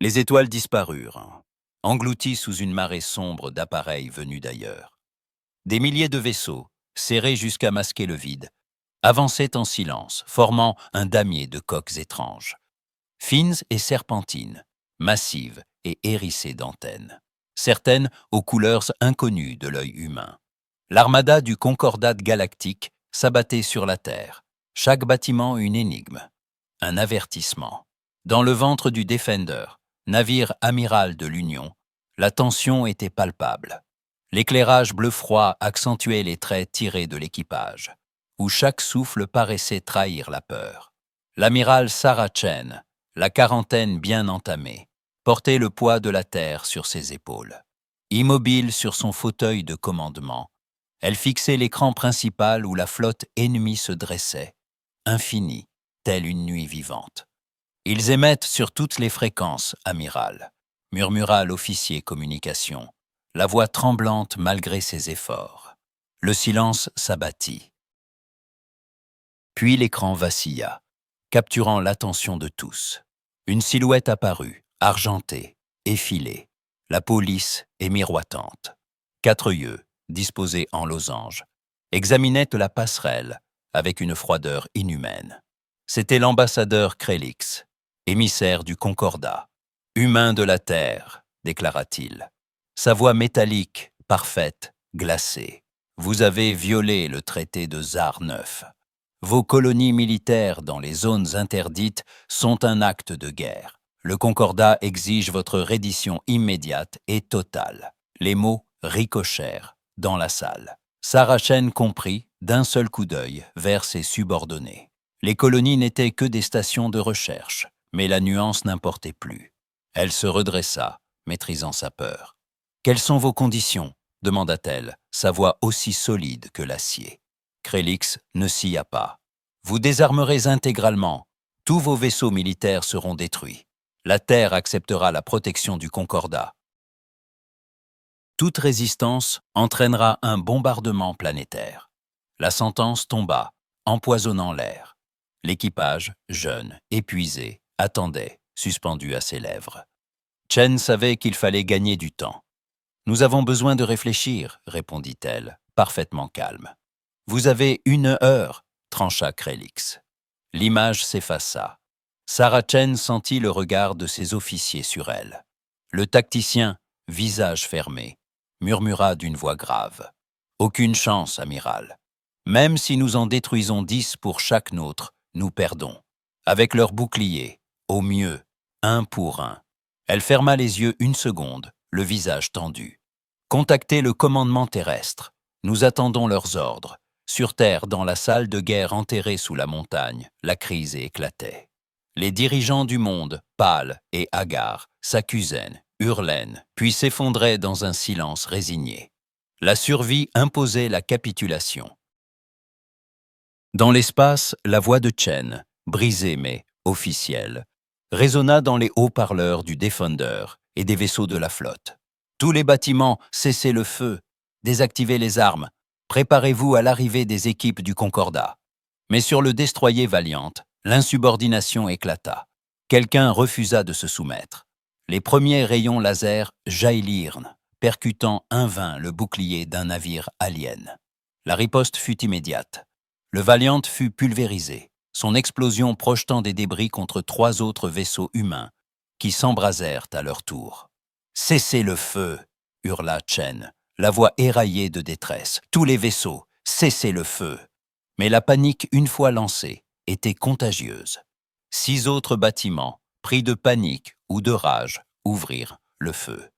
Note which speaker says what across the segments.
Speaker 1: Les étoiles disparurent, englouties sous une marée sombre d'appareils venus d'ailleurs. Des milliers de vaisseaux, serrés jusqu'à masquer le vide, avançaient en silence, formant un damier de coques étranges, fines et serpentines, massives et hérissées d'antennes, certaines aux couleurs inconnues de l'œil humain. L'armada du Concordat galactique s'abattait sur la Terre, chaque bâtiment une énigme, un avertissement. Dans le ventre du Defender, navire amiral de l'Union, la tension était palpable. L'éclairage bleu froid accentuait les traits tirés de l'équipage, où chaque souffle paraissait trahir la peur. L'amiral Sarah Chen, la quarantaine bien entamée, portait le poids de la terre sur ses épaules. Immobile sur son fauteuil de commandement, elle fixait l'écran principal où la flotte ennemie se dressait, infinie, telle une nuit vivante. « Ils émettent sur toutes les fréquences, amiral », murmura l'officier communication, la voix tremblante malgré ses efforts. Le silence s'abattit. Puis l'écran vacilla, capturant l'attention de tous. Une silhouette apparut, argentée, effilée, la peau lisse et miroitante. 4 yeux, disposés en losange, examinaient la passerelle avec une froideur inhumaine. C'était l'ambassadeur Krélix, émissaire du Concordat. « Humain de la Terre », déclara-t-il. Sa voix métallique, parfaite, glacée. « Vous avez violé le traité de Zar 9. Vos colonies militaires dans les zones interdites sont un acte de guerre. Le Concordat exige votre reddition immédiate et totale. » Les mots ricochèrent dans la salle. Sarah Chen comprit, d'un seul coup d'œil, vers ses subordonnés. Les colonies n'étaient que des stations de recherche, mais la nuance n'importait plus. Elle se redressa, maîtrisant sa peur. « Quelles sont vos conditions ?» demanda-t-elle, sa voix aussi solide que l'acier. Krélix ne scia pas. « Vous désarmerez intégralement. Tous vos vaisseaux militaires seront détruits. La Terre acceptera la protection du Concordat. Toute résistance entraînera un bombardement planétaire. » La sentence tomba, empoisonnant l'air. L'équipage, jeune, épuisé, attendait, suspendu à ses lèvres. Chen savait qu'il fallait gagner du temps. « Nous avons besoin de réfléchir, » répondit-elle, parfaitement calme. « Vous avez 1 heure, » trancha Krélix. L'image s'effaça. Sarah Chen sentit le regard de ses officiers sur elle. Le tacticien, visage fermé, murmura d'une voix grave. « Aucune chance, amiral. Même si nous en détruisons 10 pour chaque nôtre, nous perdons. Avec leurs boucliers, au mieux, 1 pour 1. » Elle ferma les yeux 1 seconde, le visage tendu. « Contactez le commandement terrestre. Nous attendons leurs ordres. » Sur Terre, dans la salle de guerre enterrée sous la montagne, la crise éclatait. Les dirigeants du monde, pâles et hagards, s'accusaient, hurlaient, puis s'effondraient dans un silence résigné. La survie imposait la capitulation. Dans l'espace, la voix de Chen, brisée mais officielle, résonna dans les haut-parleurs du Defender et des vaisseaux de la flotte. « Tous les bâtiments, cessez le feu, désactivez les armes, préparez-vous à l'arrivée des équipes du Concordat. » Mais sur le destroyer Valiant, l'insubordination éclata. Quelqu'un refusa de se soumettre. Les premiers rayons laser jaillirent, percutant un vain le bouclier d'un navire alien. La riposte fut immédiate. Le Valiant fut pulvérisé, son explosion projetant des débris contre 3 autres vaisseaux humains qui s'embrasèrent à leur tour. « Cessez le feu !» hurla Chen, la voix éraillée de détresse. « Tous les vaisseaux, cessez le feu !» Mais la panique, une fois lancée, était contagieuse. 6 autres bâtiments, pris de panique ou de rage, ouvrirent le feu.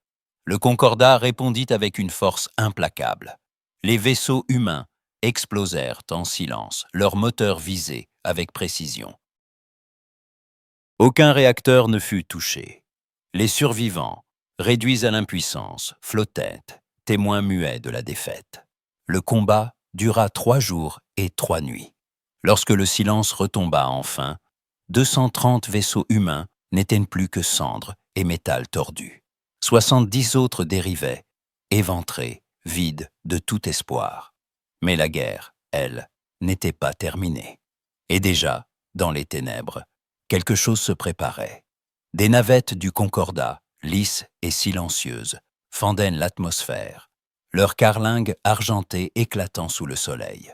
Speaker 1: Le Concordat répondit avec une force implacable. Les vaisseaux humains explosèrent en silence, leurs moteurs visés avec précision. Aucun réacteur ne fut touché. Les survivants, réduits à l'impuissance, flottaient, témoins muets de la défaite. Le combat dura 3 jours et 3 nuits. Lorsque le silence retomba enfin, 230 vaisseaux humains n'étaient plus que cendres et métal tordu. 70 autres dérivaient, éventrés, vides de tout espoir. Mais la guerre, elle, n'était pas terminée. Et déjà, dans les ténèbres, quelque chose se préparait. Des navettes du Concordat, lisses et silencieuses, fendaient l'atmosphère, leurs carlingues argentées éclatant sous le soleil.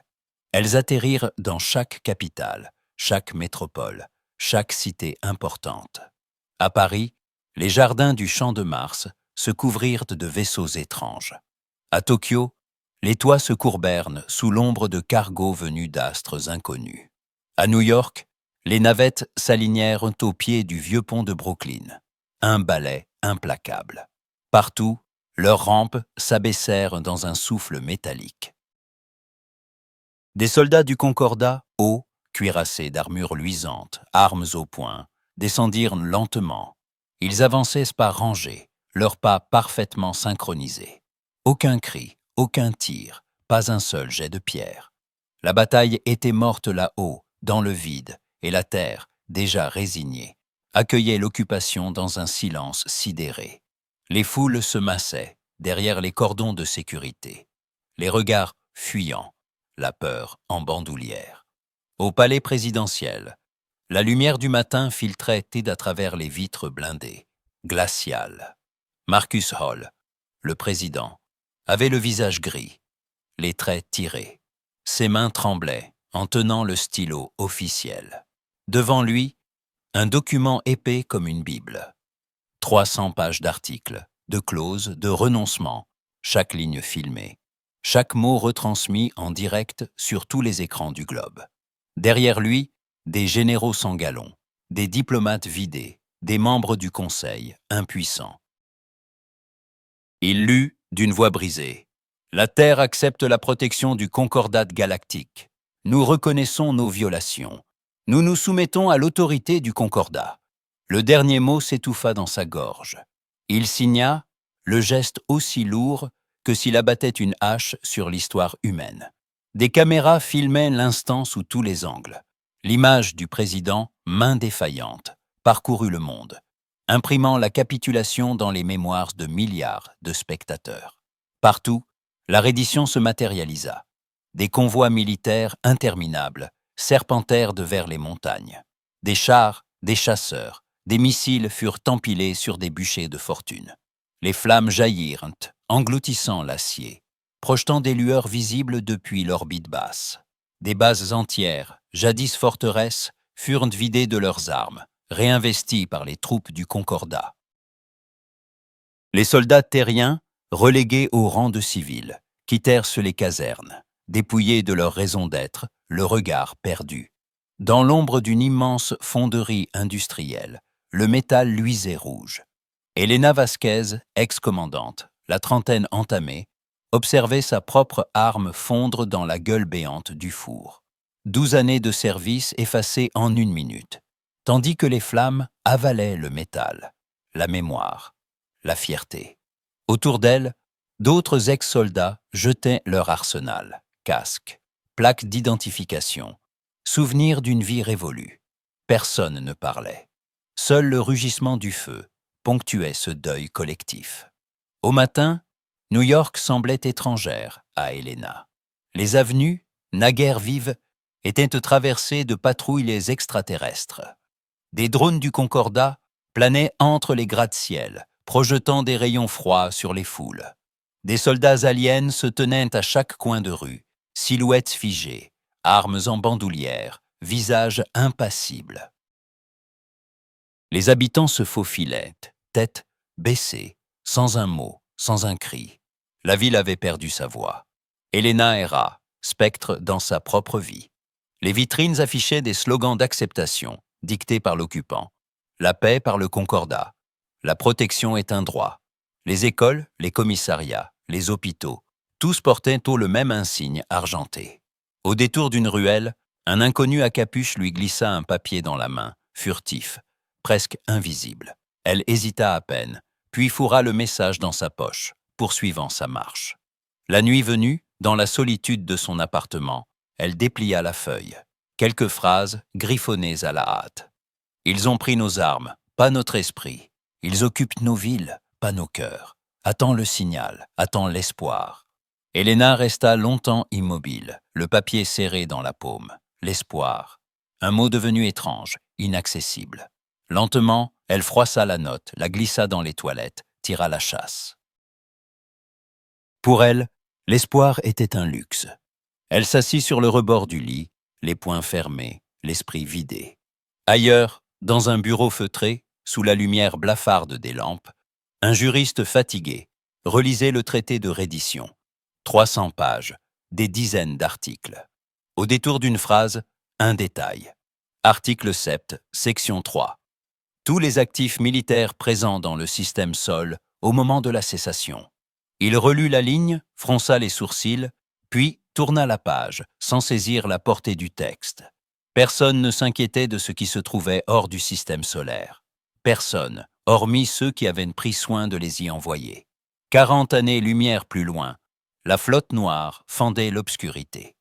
Speaker 1: Elles atterrirent dans chaque capitale, chaque métropole, chaque cité importante. À Paris, les jardins du Champ de Mars se couvrirent de vaisseaux étranges. À Tokyo, les toits se courbèrent sous l'ombre de cargos venus d'astres inconnus. À New York, les navettes s'alignèrent au pied du vieux pont de Brooklyn, un ballet implacable. Partout, leurs rampes s'abaissèrent dans un souffle métallique. Des soldats du Concordat, hauts, cuirassés d'armures luisantes, armes au poing, descendirent lentement. Ils avançaient par rangées, leurs pas parfaitement synchronisés. Aucun cri, aucun tir, pas un seul jet de pierre. La bataille était morte là-haut, dans le vide, et la terre, déjà résignée, accueillait l'occupation dans un silence sidéré. Les foules se massaient, derrière les cordons de sécurité. Les regards fuyants, la peur en bandoulière. Au palais présidentiel, la lumière du matin filtrait à travers les vitres blindées, glaciales. Marcus Hall, le président, avait le visage gris, les traits tirés. Ses mains tremblaient en tenant le stylo officiel. Devant lui, un document épais comme une Bible. 300 pages d'articles, de clauses, de renoncements, chaque ligne filmée, chaque mot retransmis en direct sur tous les écrans du globe. Derrière lui, des généraux sans galon, des diplomates vidés, des membres du Conseil, impuissants. Il lut d'une voix brisée. « La Terre accepte la protection du Concordat galactique. Nous reconnaissons nos violations. Nous nous soumettons à l'autorité du Concordat. » Le dernier mot s'étouffa dans sa gorge. Il signa, le geste aussi lourd que s'il abattait une hache sur l'histoire humaine. Des caméras filmaient l'instant sous tous les angles. L'image du président, main défaillante, parcourut le monde, imprimant la capitulation dans les mémoires de milliards de spectateurs. Partout, la reddition se matérialisa. Des convois militaires interminables serpentèrent de vers les montagnes. Des chars, des chasseurs, des missiles furent empilés sur des bûchers de fortune. Les flammes jaillirent, engloutissant l'acier, projetant des lueurs visibles depuis l'orbite basse. Des bases entières, jadis forteresses, furent vidées de leurs armes, réinvesties par les troupes du Concordat. Les soldats terriens, relégués au rang de civils, quittèrent les casernes, dépouillés de leur raison d'être, le regard perdu. Dans l'ombre d'une immense fonderie industrielle, le métal luisait rouge. Elena Vasquez, ex-commandante, la trentaine entamée, observait sa propre arme fondre dans la gueule béante du four. 12 années de service effacées en 1 minute, tandis que les flammes avalaient le métal, la mémoire, la fierté. Autour d'elle, d'autres ex-soldats jetaient leur arsenal, casques, plaques d'identification, souvenirs d'une vie révolue. Personne ne parlait. Seul le rugissement du feu ponctuait ce deuil collectif. Au matin, New York semblait étrangère à Elena. Les avenues, naguère vives, étaient traversées de patrouilles extraterrestres. Des drones du Concordat planaient entre les gratte-ciel, projetant des rayons froids sur les foules. Des soldats aliens se tenaient à chaque coin de rue, silhouettes figées, armes en bandoulière, visages impassibles. Les habitants se faufilaient, tête baissée, sans un mot, sans un cri. La ville avait perdu sa voix. Elena erra, spectre dans sa propre vie. Les vitrines affichaient des slogans d'acceptation, dictés par l'occupant. La paix par le Concordat. La protection est un droit. Les écoles, les commissariats, les hôpitaux, tous portaient le même insigne argenté. Au détour d'une ruelle, un inconnu à capuche lui glissa un papier dans la main, furtif, presque invisible. Elle hésita à peine, puis fourra le message dans sa poche, poursuivant sa marche. La nuit venue, dans la solitude de son appartement, elle déplia la feuille. Quelques phrases griffonnées à la hâte. « Ils ont pris nos armes, pas notre esprit. Ils occupent nos villes, pas nos cœurs. Attends le signal, attends l'espoir. » Elena resta longtemps immobile, le papier serré dans la paume. L'espoir. Un mot devenu étrange, inaccessible. Lentement, Elle froissa la note, la glissa dans les toilettes, tira la chasse. Pour elle, l'espoir était un luxe. Elle s'assit sur le rebord du lit, les poings fermés, l'esprit vidé. Ailleurs, dans un bureau feutré, sous la lumière blafarde des lampes, un juriste fatigué relisait le traité de reddition. 300 pages, des dizaines d'articles. Au détour d'une phrase, un détail. Article 7, section 3. Tous les actifs militaires présents dans le système Sol au moment de la cessation. Il relut la ligne, fronça les sourcils, puis tourna la page, sans saisir la portée du texte. Personne ne s'inquiétait de ce qui se trouvait hors du système solaire. Personne, hormis ceux qui avaient pris soin de les y envoyer. 40 années-lumière plus loin, la flotte noire fendait l'obscurité.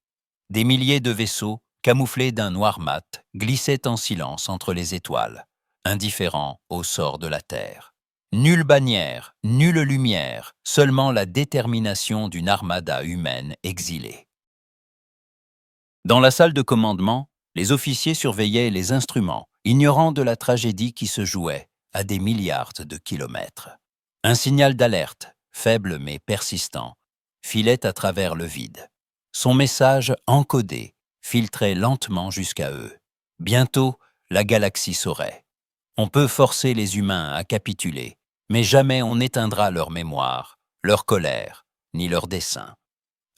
Speaker 1: Des milliers de vaisseaux, camouflés d'un noir mat, glissaient en silence entre les étoiles, indifférents au sort de la Terre. Nulle bannière, nulle lumière, seulement la détermination d'une armada humaine exilée. Dans la salle de commandement, les officiers surveillaient les instruments, ignorant de la tragédie qui se jouait à des milliards de kilomètres. Un signal d'alerte, faible mais persistant, filait à travers le vide. Son message encodé filtrait lentement jusqu'à eux. Bientôt, la galaxie saurait. On peut forcer les humains à capituler, mais jamais on n'éteindra leur mémoire, leur colère, ni leur dessein.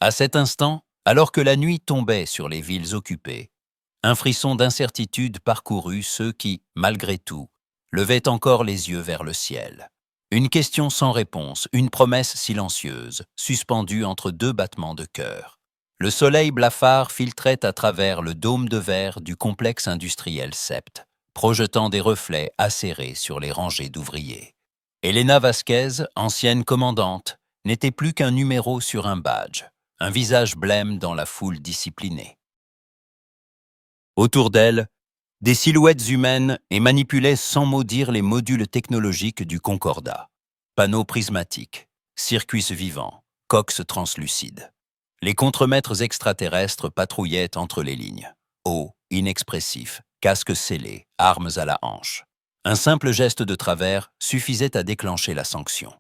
Speaker 1: À cet instant, alors que la nuit tombait sur les villes occupées, un frisson d'incertitude parcourut ceux qui, malgré tout, levaient encore les yeux vers le ciel. Une question sans réponse, une promesse silencieuse, suspendue entre deux battements de cœur. Le soleil blafard filtrait à travers le dôme de verre du complexe industriel Sept, projetant des reflets acérés sur les rangées d'ouvriers. Elena Vasquez, ancienne commandante, n'était plus qu'un numéro sur un badge, un visage blême dans la foule disciplinée. Autour d'elle, des silhouettes humaines et manipulaient sans mot dire les modules technologiques du Concordat. Panneaux prismatiques, circuits vivants, coques translucides. Les contremaîtres extraterrestres patrouillaient entre les lignes. Hauts, inexpressifs, casques scellés, armes à la hanche. Un simple geste de travers suffisait à déclencher la sanction.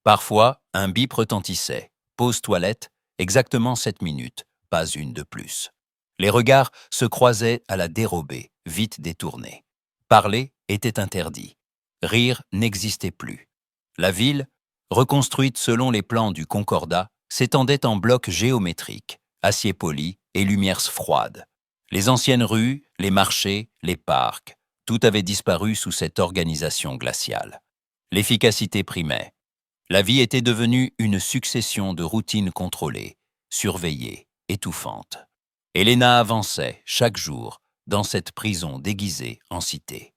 Speaker 1: Parfois, un bip retentissait. Pause toilette, exactement 7 minutes, pas une de plus. Les regards se croisaient à la dérobée, vite détournés. Parler était interdit. Rire n'existait plus. La ville, reconstruite selon les plans du Concordat, s'étendait en blocs géométriques, acier poli et lumières froides. Les anciennes rues, les marchés, les parcs, tout avait disparu sous cette organisation glaciale. L'efficacité primait. La vie était devenue une succession de routines contrôlées, surveillées, étouffantes. Elena avançait, chaque jour, dans cette prison déguisée en cité.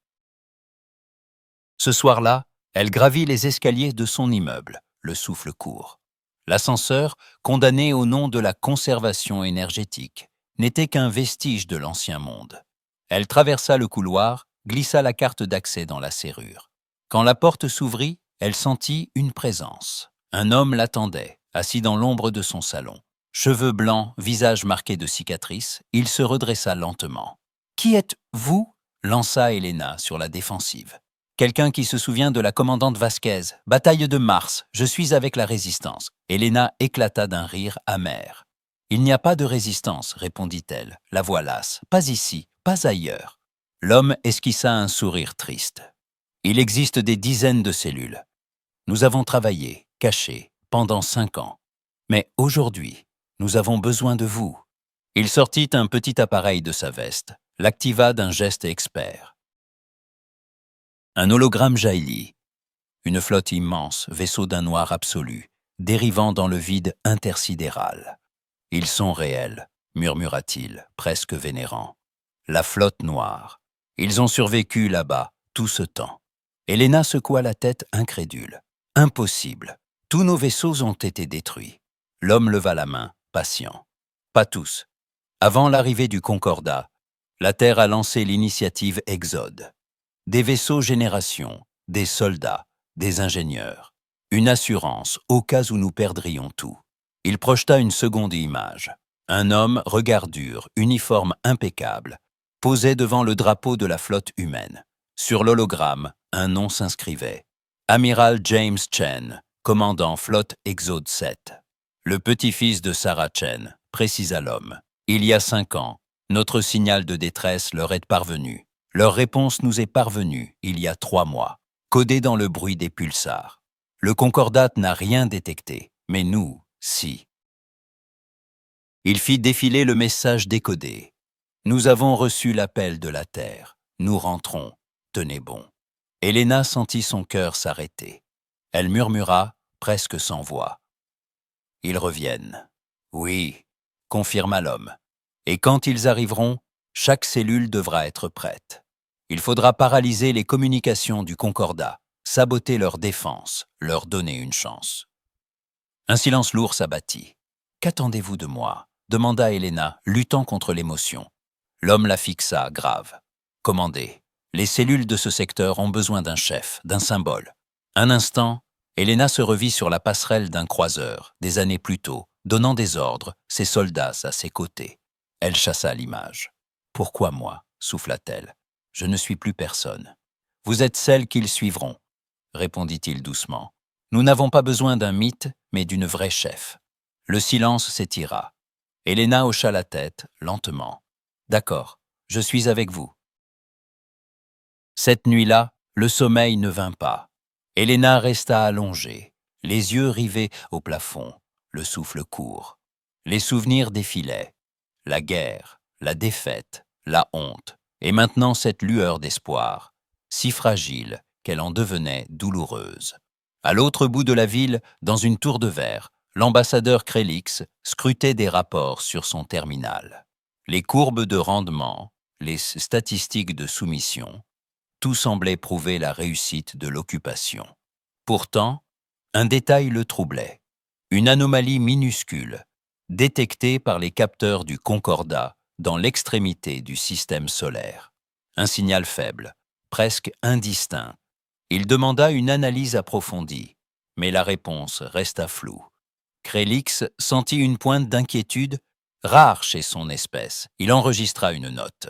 Speaker 1: Ce soir-là, elle gravit les escaliers de son immeuble, le souffle court. L'ascenseur, condamné au nom de la conservation énergétique, n'était qu'un vestige de l'ancien monde. Elle traversa le couloir, glissa la carte d'accès dans la serrure. Quand la porte s'ouvrit, elle sentit une présence. Un homme l'attendait, assis dans l'ombre de son salon. Cheveux blancs, visage marqué de cicatrices, il se redressa lentement. « Qui êtes-vous » lança Elena sur la défensive. « Quelqu'un qui se souvient de la commandante Vasquez. Bataille de Mars, je suis avec la résistance. » Elena éclata d'un rire amer. « Il n'y a pas de résistance, répondit-elle, la voix lasse. Pas ici, pas ailleurs. » L'homme esquissa un sourire triste. « Il existe des dizaines de cellules. Nous avons travaillé, cachés, pendant 5 ans. Mais aujourd'hui, nous avons besoin de vous. » Il sortit un petit appareil de sa veste, l'activa d'un geste expert. Un hologramme jaillit. Une flotte immense, vaisseau d'un noir absolu, dérivant dans le vide intersidéral. « Ils sont réels, » murmura-t-il, presque vénérant. « La flotte noire. Ils ont survécu là-bas, tout ce temps. » Elena secoua la tête incrédule. « Impossible. Tous nos vaisseaux ont été détruits. » L'homme leva la main, patient. « Pas tous. Avant l'arrivée du Concordat, la Terre a lancé l'initiative Exode. Des vaisseaux génération, des soldats, des ingénieurs. Une assurance au cas où nous perdrions tout. » Il projeta une seconde image. Un homme, regard dur, uniforme impeccable, posait devant le drapeau de la flotte humaine. Sur l'hologramme, un nom s'inscrivait. Amiral James Chen, commandant flotte Exode 7. Le petit-fils de Sarah Chen, précisa l'homme. Il y a 5 ans, notre signal de détresse leur est parvenu. Leur réponse nous est parvenue il y a 3 mois, codée dans le bruit des pulsars. Le Concordat n'a rien détecté, mais nous, si. Il fit défiler le message décodé. Nous avons reçu l'appel de la Terre. Nous rentrons. Tenez bon. Helena sentit son cœur s'arrêter. Elle murmura, presque sans voix. Ils reviennent. Oui, confirma l'homme. Et quand ils arriveront, chaque cellule devra être prête. Il faudra paralyser les communications du Concordat, saboter leur défense, leur donner une chance. Un silence lourd s'abattit. Qu'attendez-vous de moi ? Demanda Helena, luttant contre l'émotion. L'homme la fixa, grave. Commandez. Les cellules de ce secteur ont besoin d'un chef, d'un symbole. Un instant, Helena se revit sur la passerelle d'un croiseur, des années plus tôt, donnant des ordres, ses soldats à ses côtés. Elle chassa l'image. « Pourquoi moi ?» souffla-t-elle. « Je ne suis plus personne. »« Vous êtes celle qu'ils suivront, » répondit-il doucement. « Nous n'avons pas besoin d'un mythe, mais d'une vraie chef. » Le silence s'étira. Helena hocha la tête, lentement. « D'accord, je suis avec vous. » Cette nuit-là, le sommeil ne vint pas. Helena resta allongée, les yeux rivés au plafond, le souffle court. Les souvenirs défilaient. La guerre, la défaite, la honte, et maintenant cette lueur d'espoir, si fragile qu'elle en devenait douloureuse. À l'autre bout de la ville, dans une tour de verre, l'ambassadeur Krélix scrutait des rapports sur son terminal. Les courbes de rendement, les statistiques de soumission, tout semblait prouver la réussite de l'occupation. Pourtant, un détail le troublait. Une anomalie minuscule, détectée par les capteurs du Concordat dans l'extrémité du système solaire. Un signal faible, presque indistinct. Il demanda une analyse approfondie, mais la réponse resta floue. Krélix sentit une pointe d'inquiétude, rare chez son espèce. Il enregistra une note.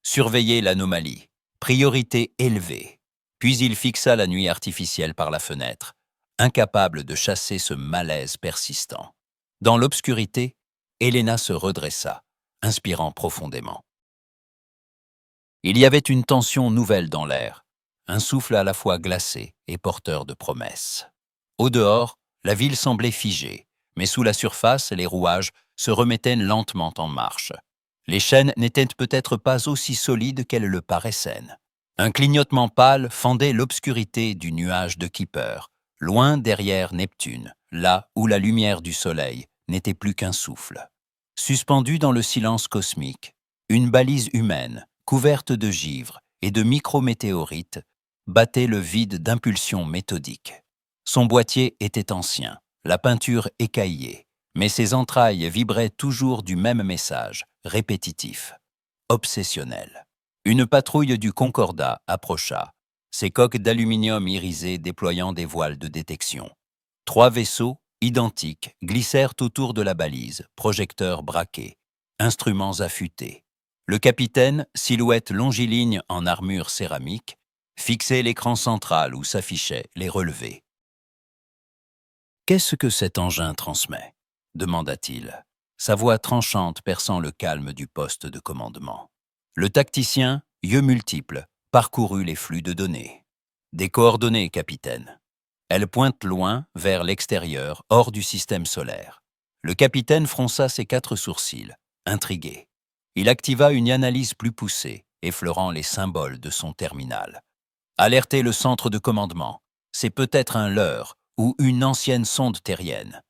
Speaker 1: Surveiller l'anomalie. Priorité élevée. Puis il fixa la nuit artificielle par la fenêtre, incapable de chasser ce malaise persistant. Dans l'obscurité, Helena se redressa, inspirant profondément. Il y avait une tension nouvelle dans l'air, un souffle à la fois glacé et porteur de promesses. Au dehors, la ville semblait figée, mais sous la surface, les rouages se remettaient lentement en marche. Les chaînes n'étaient peut-être pas aussi solides qu'elles le paraissaient. Un clignotement pâle fendait l'obscurité du nuage de Kuiper, loin derrière Neptune, là où la lumière du soleil n'était plus qu'un souffle. Suspendue dans le silence cosmique, une balise humaine, couverte de givre et de micrométéorites, battait le vide d'impulsions méthodiques. Son boîtier était ancien, la peinture écaillée, mais ses entrailles vibraient toujours du même message, répétitif, obsessionnel. Une patrouille du Concordat approcha, ses coques d'aluminium irisé déployant des voiles de détection. 3 vaisseaux, identiques, glissèrent autour de la balise, projecteurs braqués, instruments affûtés. Le capitaine, silhouette longiligne en armure céramique, fixait l'écran central où s'affichaient les relevés. « Qu'est-ce que cet engin transmet ?» demanda-t-il, sa voix tranchante perçant le calme du poste de commandement. Le tacticien, yeux multiples, parcourut les flux de données. « Des coordonnées, capitaine. » Elle pointe loin, vers l'extérieur, hors du système solaire. Le capitaine fronça ses 4 sourcils, intrigué. Il activa une analyse plus poussée, effleurant les symboles de son terminal. « Alertez le centre de commandement. C'est peut-être un leurre ou une ancienne sonde terrienne. »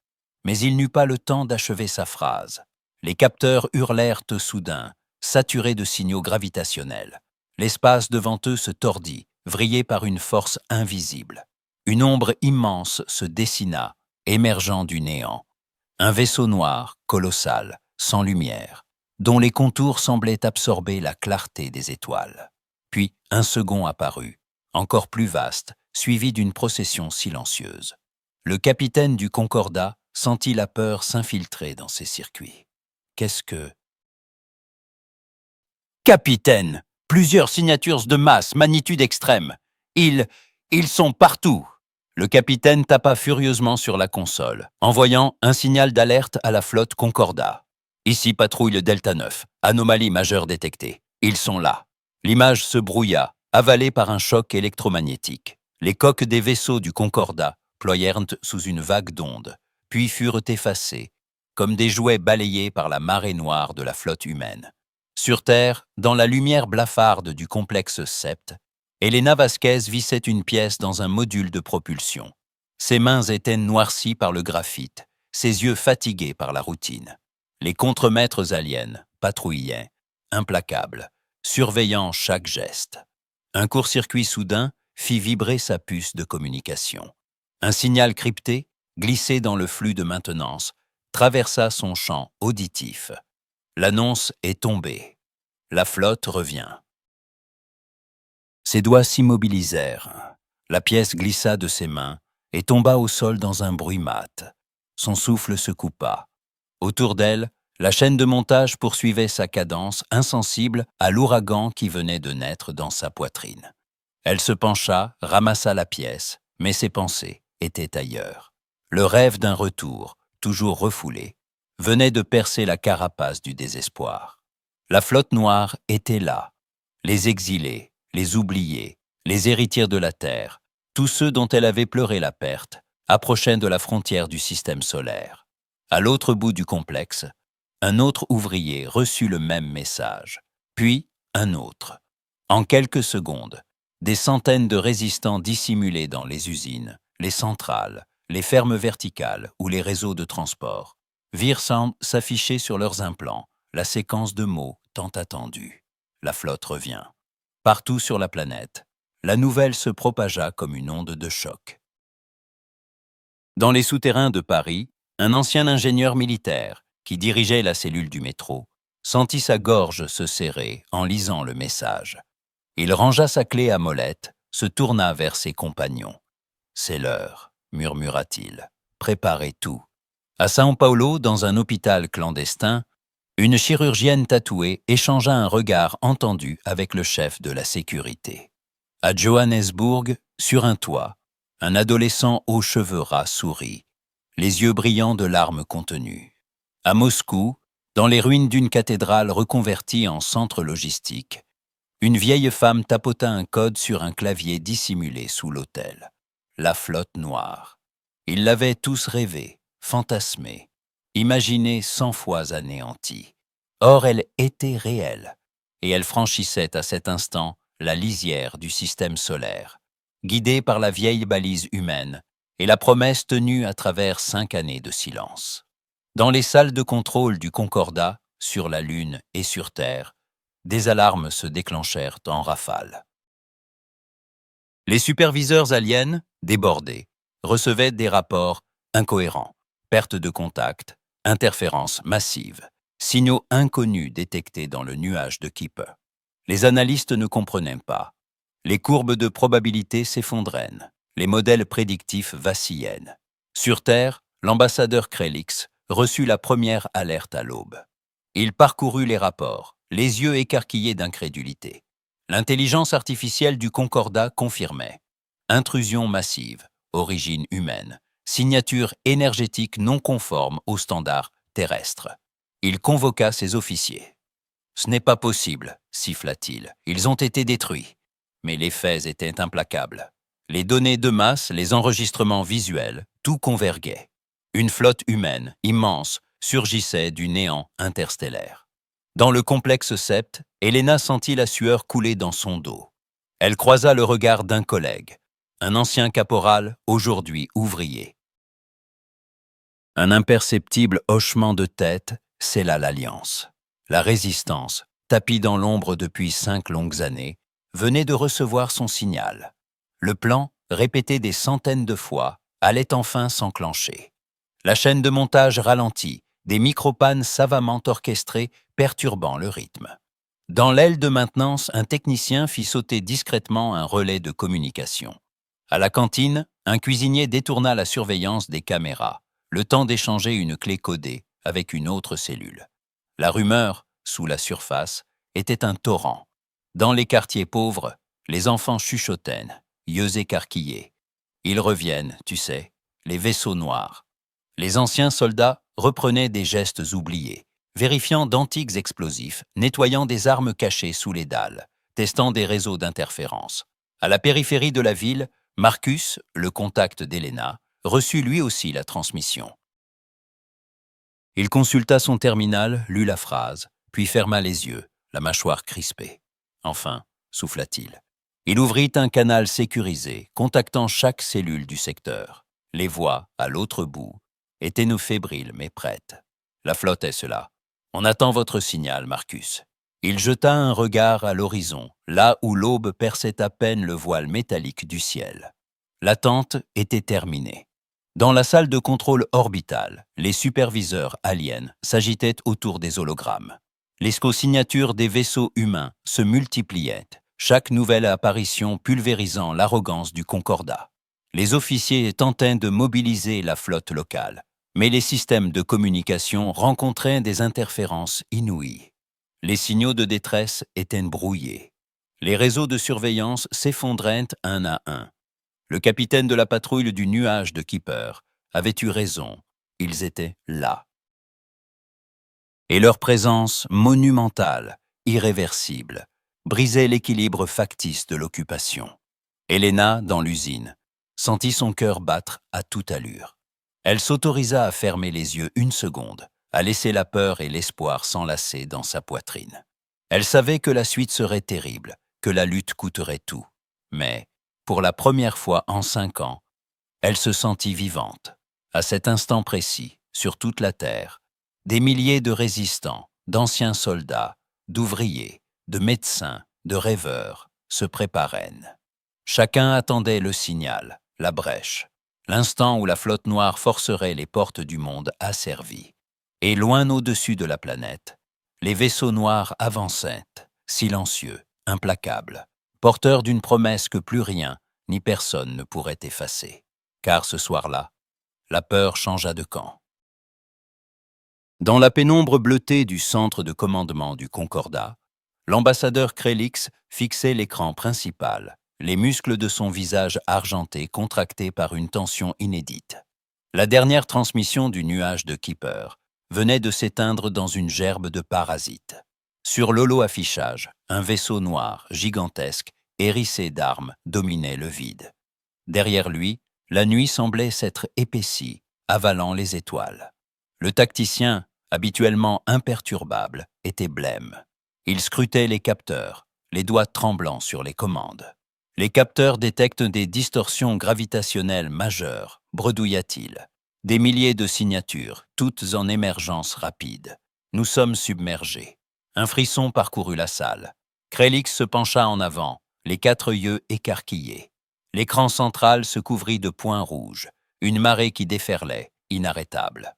Speaker 1: Mais il n'eut pas le temps d'achever sa phrase. Les capteurs hurlèrent soudain, saturés de signaux gravitationnels. L'espace devant eux se tordit, vrillé par une force invisible. Une ombre immense se dessina, émergeant du néant. Un vaisseau noir, colossal, sans lumière, dont les contours semblaient absorber la clarté des étoiles. Puis un second apparut, encore plus vaste, suivi d'une procession silencieuse. Le capitaine du Concordat sentit la peur s'infiltrer dans ses circuits. Qu'est-ce que... « Capitaine, plusieurs signatures de masse, magnitude extrême. Ils... ils sont partout! Le capitaine tapa furieusement sur la console, envoyant un signal d'alerte à la flotte Concordat. Ici patrouille le Delta 9. Anomalie majeure détectée. Ils sont là. L'image se brouilla, avalée par un choc électromagnétique. Les coques des vaisseaux du Concordat ployèrent sous une vague d'ondes, puis furent effacées, comme des jouets balayés par la marée noire de la flotte humaine. Sur Terre, dans la lumière blafarde du complexe Sept, Elena Vasquez vissait une pièce dans un module de propulsion. Ses mains étaient noircies par le graphite, ses yeux fatigués par la routine. Les contremaîtres aliens patrouillaient, implacables, surveillant chaque geste. Un court-circuit soudain fit vibrer sa puce de communication. Un signal crypté, glissé dans le flux de maintenance, traversa son champ auditif. L'annonce est tombée. La flotte revient. Ses doigts s'immobilisèrent. La pièce glissa de ses mains et tomba au sol dans un bruit mat. Son souffle se coupa. Autour d'elle, la chaîne de montage poursuivait sa cadence insensible à l'ouragan qui venait de naître dans sa poitrine. Elle se pencha, ramassa la pièce, mais ses pensées étaient ailleurs. Le rêve d'un retour, toujours refoulé, venait de percer la carapace du désespoir. La flotte noire était là. Les exilés, les oubliés, les héritiers de la Terre, tous ceux dont elle avait pleuré la perte, approchaient de la frontière du système solaire. À l'autre bout du complexe, un autre ouvrier reçut le même message, puis un autre. En quelques secondes, des centaines de résistants dissimulés dans les usines, les centrales, les fermes verticales ou les réseaux de transport virent s'afficher sur leurs implants la séquence de mots tant attendue. La flotte revient. Partout sur la planète, la nouvelle se propagea comme une onde de choc. Dans les souterrains de Paris, un ancien ingénieur militaire, qui dirigeait la cellule du métro, sentit sa gorge se serrer en lisant le message. Il rangea sa clé à molette, se tourna vers ses compagnons. « C'est l'heure », murmura-t-il. « Préparez tout. » À São Paulo, dans un hôpital clandestin, une chirurgienne tatouée échangea un regard entendu avec le chef de la sécurité. À Johannesburg, sur un toit, un adolescent aux cheveux ras sourit, les yeux brillants de larmes contenues. À Moscou, dans les ruines d'une cathédrale reconvertie en centre logistique, une vieille femme tapota un code sur un clavier dissimulé sous l'autel. La flotte noire. Ils l'avaient tous rêvé, fantasmé, imaginé 100 fois anéantie. Or, elle était réelle, et elle franchissait à cet instant la lisière du système solaire, guidée par la vieille balise humaine et la promesse tenue à travers 5 années de silence. Dans les salles de contrôle du Concordat, sur la Lune et sur Terre, des alarmes se déclenchèrent en rafale. Les superviseurs aliens, débordés, recevaient des rapports incohérents, perte de contact, interférences massives, signaux inconnus détectés dans le nuage de Kuiper. Les analystes ne comprenaient pas. Les courbes de probabilité s'effondraient, les modèles prédictifs vacillaient. Sur Terre, l'ambassadeur Krelix reçut la première alerte à l'aube. Il parcourut les rapports, les yeux écarquillés d'incrédulité. L'intelligence artificielle du Concordat confirmait. Intrusion massive, origine humaine, signature énergétique non conforme aux standards terrestres. Il convoqua ses officiers. « Ce n'est pas possible, siffla-t-il. Ils ont été détruits. » Mais les faits étaient implacables. Les données de masse, les enregistrements visuels, tout converguait. Une flotte humaine, immense, surgissait du néant interstellaire. Dans le complexe Sept, Elena sentit la sueur couler dans son dos. Elle croisa le regard d'un collègue, un ancien caporal, aujourd'hui ouvrier. Un imperceptible hochement de tête scella l'alliance. La résistance, tapie dans l'ombre depuis 5 longues années, venait de recevoir son signal. Le plan, répété des centaines de fois, allait enfin s'enclencher. La chaîne de montage ralentit, des micropannes savamment orchestrées perturbant le rythme. Dans l'aile de maintenance, un technicien fit sauter discrètement un relais de communication. À la cantine, un cuisinier détourna la surveillance des caméras, le temps d'échanger une clé codée avec une autre cellule. La rumeur, sous la surface, était un torrent. Dans les quartiers pauvres, les enfants chuchotaient, yeux écarquillés. Ils reviennent, tu sais, les vaisseaux noirs. Les anciens soldats reprenaient des gestes oubliés, vérifiant d'antiques explosifs, nettoyant des armes cachées sous les dalles, testant des réseaux d'interférence. À la périphérie de la ville, Marcus, le contact d'Helena, reçut lui aussi la transmission. Il consulta son terminal, lut la phrase, puis ferma les yeux, la mâchoire crispée. Enfin, souffla-t-il. Il ouvrit un canal sécurisé, contactant chaque cellule du secteur. Les voix, à l'autre bout, étaient nos fébriles mais prêtes. La flotte est cela. On attend votre signal, Marcus. Il jeta un regard à l'horizon, là où l'aube perçait à peine le voile métallique du ciel. L'attente était terminée. Dans la salle de contrôle orbitale, les superviseurs aliens s'agitaient autour des hologrammes. Les signatures des vaisseaux humains se multipliaient, chaque nouvelle apparition pulvérisant l'arrogance du Concordat. Les officiers tentaient de mobiliser la flotte locale, mais les systèmes de communication rencontraient des interférences inouïes. Les signaux de détresse étaient brouillés. Les réseaux de surveillance s'effondraient un à un. Le capitaine de la patrouille du nuage de Keeper avait eu raison, ils étaient là. Et leur présence monumentale, irréversible, brisait l'équilibre factice de l'occupation. Helena, dans l'usine, sentit son cœur battre à toute allure. Elle s'autorisa à fermer les yeux une seconde, à laisser la peur et l'espoir s'enlacer dans sa poitrine. Elle savait que la suite serait terrible, que la lutte coûterait tout. Mais, pour la première fois en 5 ans, elle se sentit vivante. À cet instant précis, sur toute la Terre, des milliers de résistants, d'anciens soldats, d'ouvriers, de médecins, de rêveurs se préparaient. Chacun attendait le signal, la brèche, l'instant où la flotte noire forcerait les portes du monde asservies. Et loin au-dessus de la planète, les vaisseaux noirs avançaient, silencieux, implacables, porteurs d'une promesse que plus rien ni personne ne pourrait effacer. Car ce soir-là, la peur changea de camp. Dans la pénombre bleutée du centre de commandement du Concordat, l'ambassadeur Krelix fixait l'écran principal, les muscles de son visage argenté contractés par une tension inédite. La dernière transmission du nuage de Keeper venait de s'éteindre dans une gerbe de parasites. Sur l'holo-affichage, un vaisseau noir, gigantesque, hérissé d'armes, dominait le vide. Derrière lui, la nuit semblait s'être épaissie, avalant les étoiles. Le tacticien, habituellement imperturbable, était blême. Il scrutait les capteurs, les doigts tremblants sur les commandes. Les capteurs détectent des distorsions gravitationnelles majeures, bredouilla-t-il. Des milliers de signatures, toutes en émergence rapide. Nous sommes submergés. Un frisson parcourut la salle. Krelix se pencha en avant, les 4 yeux écarquillés. L'écran central se couvrit de points rouges, une marée qui déferlait, inarrêtable.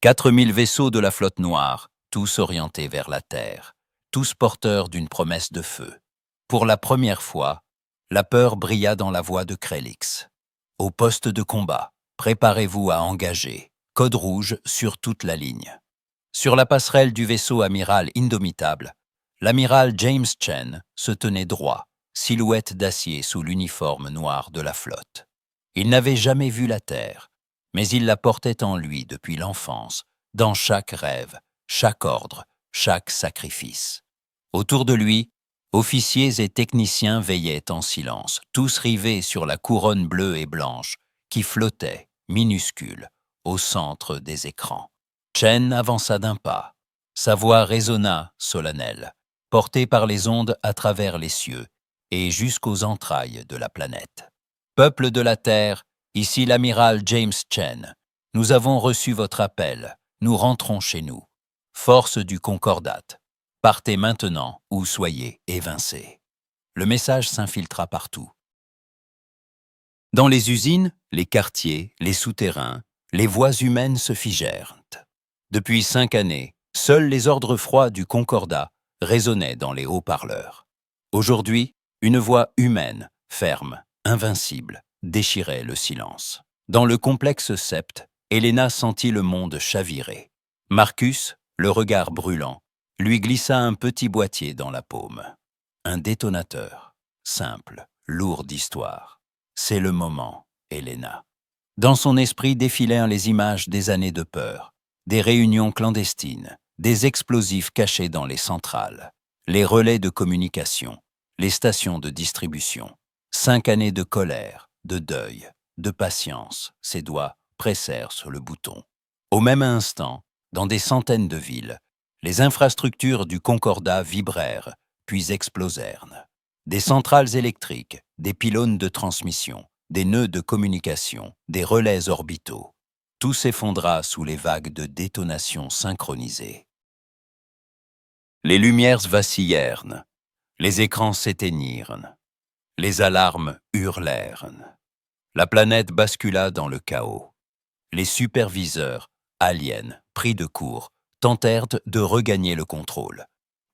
Speaker 1: 4000 vaisseaux de la flotte noire, tous orientés vers la Terre, tous porteurs d'une promesse de feu. Pour la première fois, la peur brilla dans la voix de Krelix. Au poste de combat, préparez-vous à engager. Code rouge sur toute la ligne. Sur la passerelle du vaisseau amiral indomitable, l'amiral James Chen se tenait droit, silhouette d'acier sous l'uniforme noir de la flotte. Il n'avait jamais vu la Terre, mais il la portait en lui depuis l'enfance, dans chaque rêve, chaque ordre, chaque sacrifice. Autour de lui, officiers et techniciens veillaient en silence, tous rivés sur la couronne bleue et blanche qui flottait, minuscule, au centre des écrans. Chen avança d'un pas. Sa voix résonna, solennelle, portée par les ondes à travers les cieux et jusqu'aux entrailles de la planète. Peuple de la Terre, ici l'amiral James Chen. Nous avons reçu votre appel. Nous rentrons chez nous. Force du Concordat. Partez maintenant ou soyez évincés. Le message s'infiltra partout. Dans les usines, les quartiers, les souterrains, les voix humaines se figèrent. Depuis 5 années, seuls les ordres froids du Concordat résonnaient dans les haut-parleurs. Aujourd'hui, une voix humaine, ferme, invincible, déchirait le silence. Dans le complexe sept, Helena sentit le monde chavirer. Marcus, le regard brûlant, lui glissa un petit boîtier dans la paume. Un détonateur, simple, lourde histoire. C'est le moment, Helena. Dans son esprit défilèrent les images des années de peur, des réunions clandestines, des explosifs cachés dans les centrales, les relais de communication, les stations de distribution. 5 années de colère, de deuil, de patience, ses doigts pressèrent sur le bouton. Au même instant, dans des centaines de villes, les infrastructures du Concordat vibrèrent, puis explosèrent. Des centrales électriques, des pylônes de transmission, des nœuds de communication, des relais orbitaux. Tout s'effondra sous les vagues de détonations synchronisées. Les lumières vacillèrent, les écrans s'éteignirent, les alarmes hurlèrent. La planète bascula dans le chaos. Les superviseurs, aliens, pris de court, tentèrent de regagner le contrôle.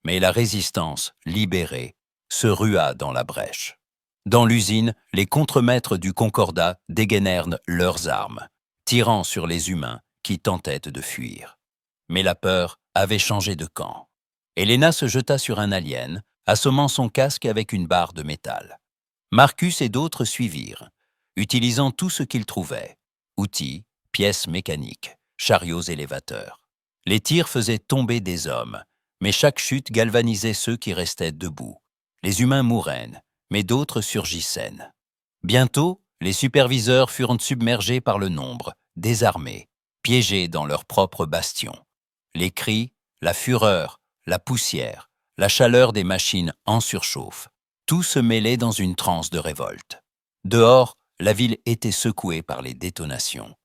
Speaker 1: Mais la résistance, libérée, se rua dans la brèche. Dans l'usine, les contremaîtres du Concordat dégainèrent leurs armes, tirant sur les humains qui tentaient de fuir. Mais la peur avait changé de camp. Helena se jeta sur un alien, assommant son casque avec une barre de métal. Marcus et d'autres suivirent, utilisant tout ce qu'ils trouvaient, outils, pièces mécaniques, chariots élévateurs. Les tirs faisaient tomber des hommes, mais chaque chute galvanisait ceux qui restaient debout. Les humains mouraient, mais d'autres surgissaient. Bientôt, les superviseurs furent submergés par le nombre, désarmés, piégés dans leur propre bastion. Les cris, la fureur, la poussière, la chaleur des machines en surchauffe, tout se mêlait dans une transe de révolte. Dehors, la ville était secouée par les détonations.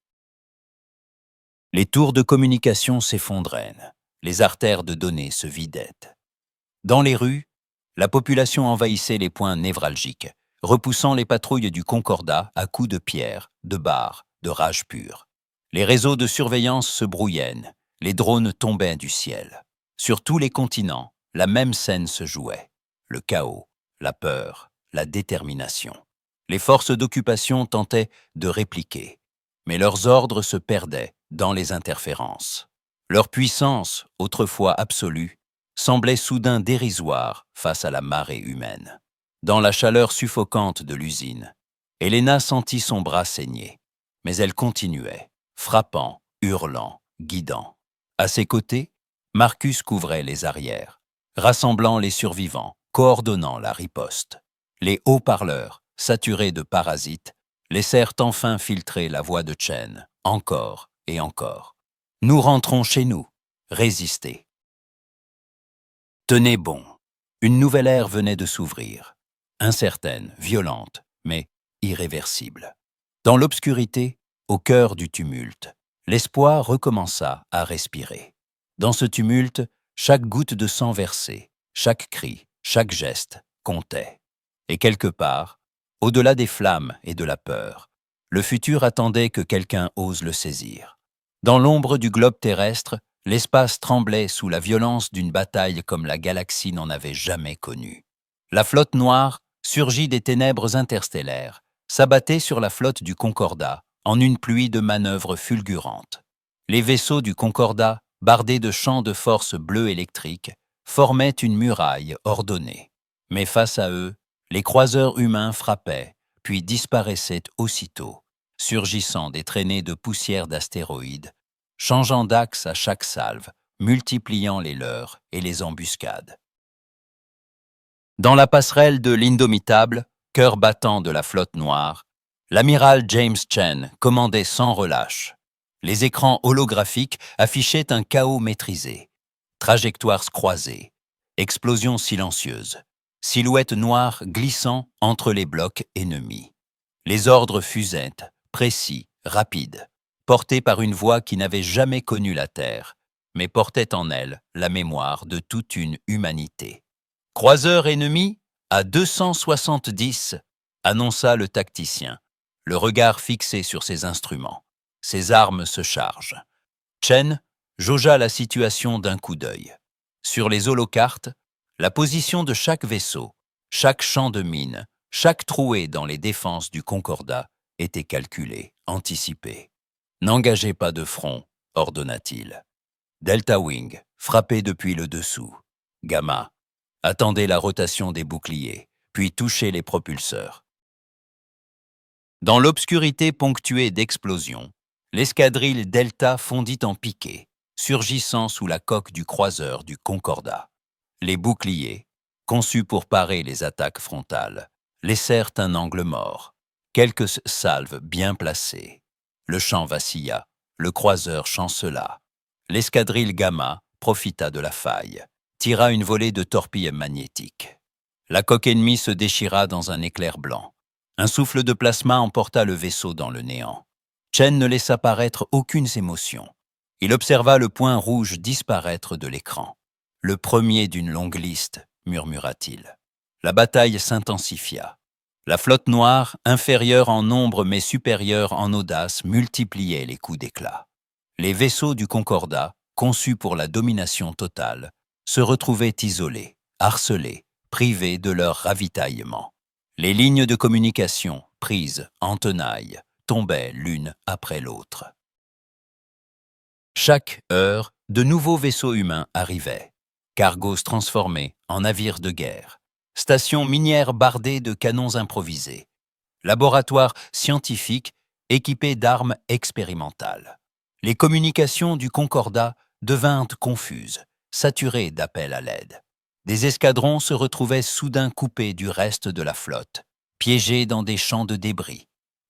Speaker 1: Les tours de communication s'effondraient, les artères de données se vidaient. Dans les rues, la population envahissait les points névralgiques, repoussant les patrouilles du Concordat à coups de pierre, de barres, de rage pure. Les réseaux de surveillance se brouillaient, les drones tombaient du ciel. Sur tous les continents, la même scène se jouait. Le chaos, la peur, la détermination. Les forces d'occupation tentaient de répliquer, mais leurs ordres se perdaient dans les interférences. Leur puissance, autrefois absolue, semblait soudain dérisoire face à la marée humaine. Dans la chaleur suffocante de l'usine, Helena sentit son bras saigner, mais elle continuait, frappant, hurlant, guidant. À ses côtés, Marcus couvrait les arrières, rassemblant les survivants, coordonnant la riposte. Les haut-parleurs, saturés de parasites, laissèrent enfin filtrer la voix de Chen, encore et encore. « Nous rentrons chez nous. Résistez. » Tenez bon. Une nouvelle ère venait de s'ouvrir. Incertaine, violente, mais irréversible. Dans l'obscurité, au cœur du tumulte, l'espoir recommença à respirer. Dans ce tumulte, chaque goutte de sang versée, chaque cri, chaque geste comptait. Et quelque part, au-delà des flammes et de la peur, le futur attendait que quelqu'un ose le saisir. Dans l'ombre du globe terrestre, l'espace tremblait sous la violence d'une bataille comme la galaxie n'en avait jamais connue. La flotte noire, surgie des ténèbres interstellaires, s'abattait sur la flotte du Concordat en une pluie de manœuvres fulgurantes. Les vaisseaux du Concordat, bardés de champs de force bleus électriques, formaient une muraille ordonnée. Mais face à eux, les croiseurs humains frappaient, puis disparaissaient aussitôt, surgissant des traînées de poussière d'astéroïdes, changeant d'axe à chaque salve, multipliant les leurres et les embuscades. Dans la passerelle de l'Indomitable, cœur battant de la flotte noire, l'amiral James Chen commandait sans relâche. Les écrans holographiques affichaient un chaos maîtrisé. Trajectoires croisées, explosions silencieuses, silhouettes noires glissant entre les blocs ennemis. Les ordres fusaient, précis, rapides, portés par une voix qui n'avait jamais connu la Terre, mais portait en elle la mémoire de toute une humanité. « Croiseur ennemi à 270 », annonça le tacticien, le regard fixé sur ses instruments. Ses armes se chargent. Chen jaugea la situation d'un coup d'œil. Sur les holocartes, la position de chaque vaisseau, chaque champ de mine, chaque trouée dans les défenses du Concordat était calculée, anticipée. « N'engagez pas de front », ordonna-t-il. Delta Wing, frappez depuis le dessous. Gamma, attendez la rotation des boucliers, puis toucher les propulseurs. Dans l'obscurité ponctuée d'explosions, l'escadrille Delta fondit en piqué, surgissant sous la coque du croiseur du Concordat. Les boucliers, conçus pour parer les attaques frontales, laissèrent un angle mort, quelques salves bien placées. Le champ vacilla, le croiseur chancela. L'escadrille Gamma profita de la faille, tira une volée de torpilles magnétiques. La coque ennemie se déchira dans un éclair blanc. Un souffle de plasma emporta le vaisseau dans le néant. Chen ne laissa paraître aucune émotion. Il observa le point rouge disparaître de l'écran. Le premier d'une longue liste, murmura-t-il. La bataille s'intensifia. La flotte noire, inférieure en nombre mais supérieure en audace, multipliait les coups d'éclat. Les vaisseaux du Concordat, conçus pour la domination totale, se retrouvaient isolés, harcelés, privés de leur ravitaillement. Les lignes de communication, prises en tenaille, tombaient l'une après l'autre. Chaque heure, de nouveaux vaisseaux humains arrivaient. Cargos transformés en navires de guerre. Stations minières bardées de canons improvisés. Laboratoires scientifiques équipés d'armes expérimentales. Les communications du Concordat devinrent confuses, saturées d'appels à l'aide. Des escadrons se retrouvaient soudain coupés du reste de la flotte, piégés dans des champs de débris,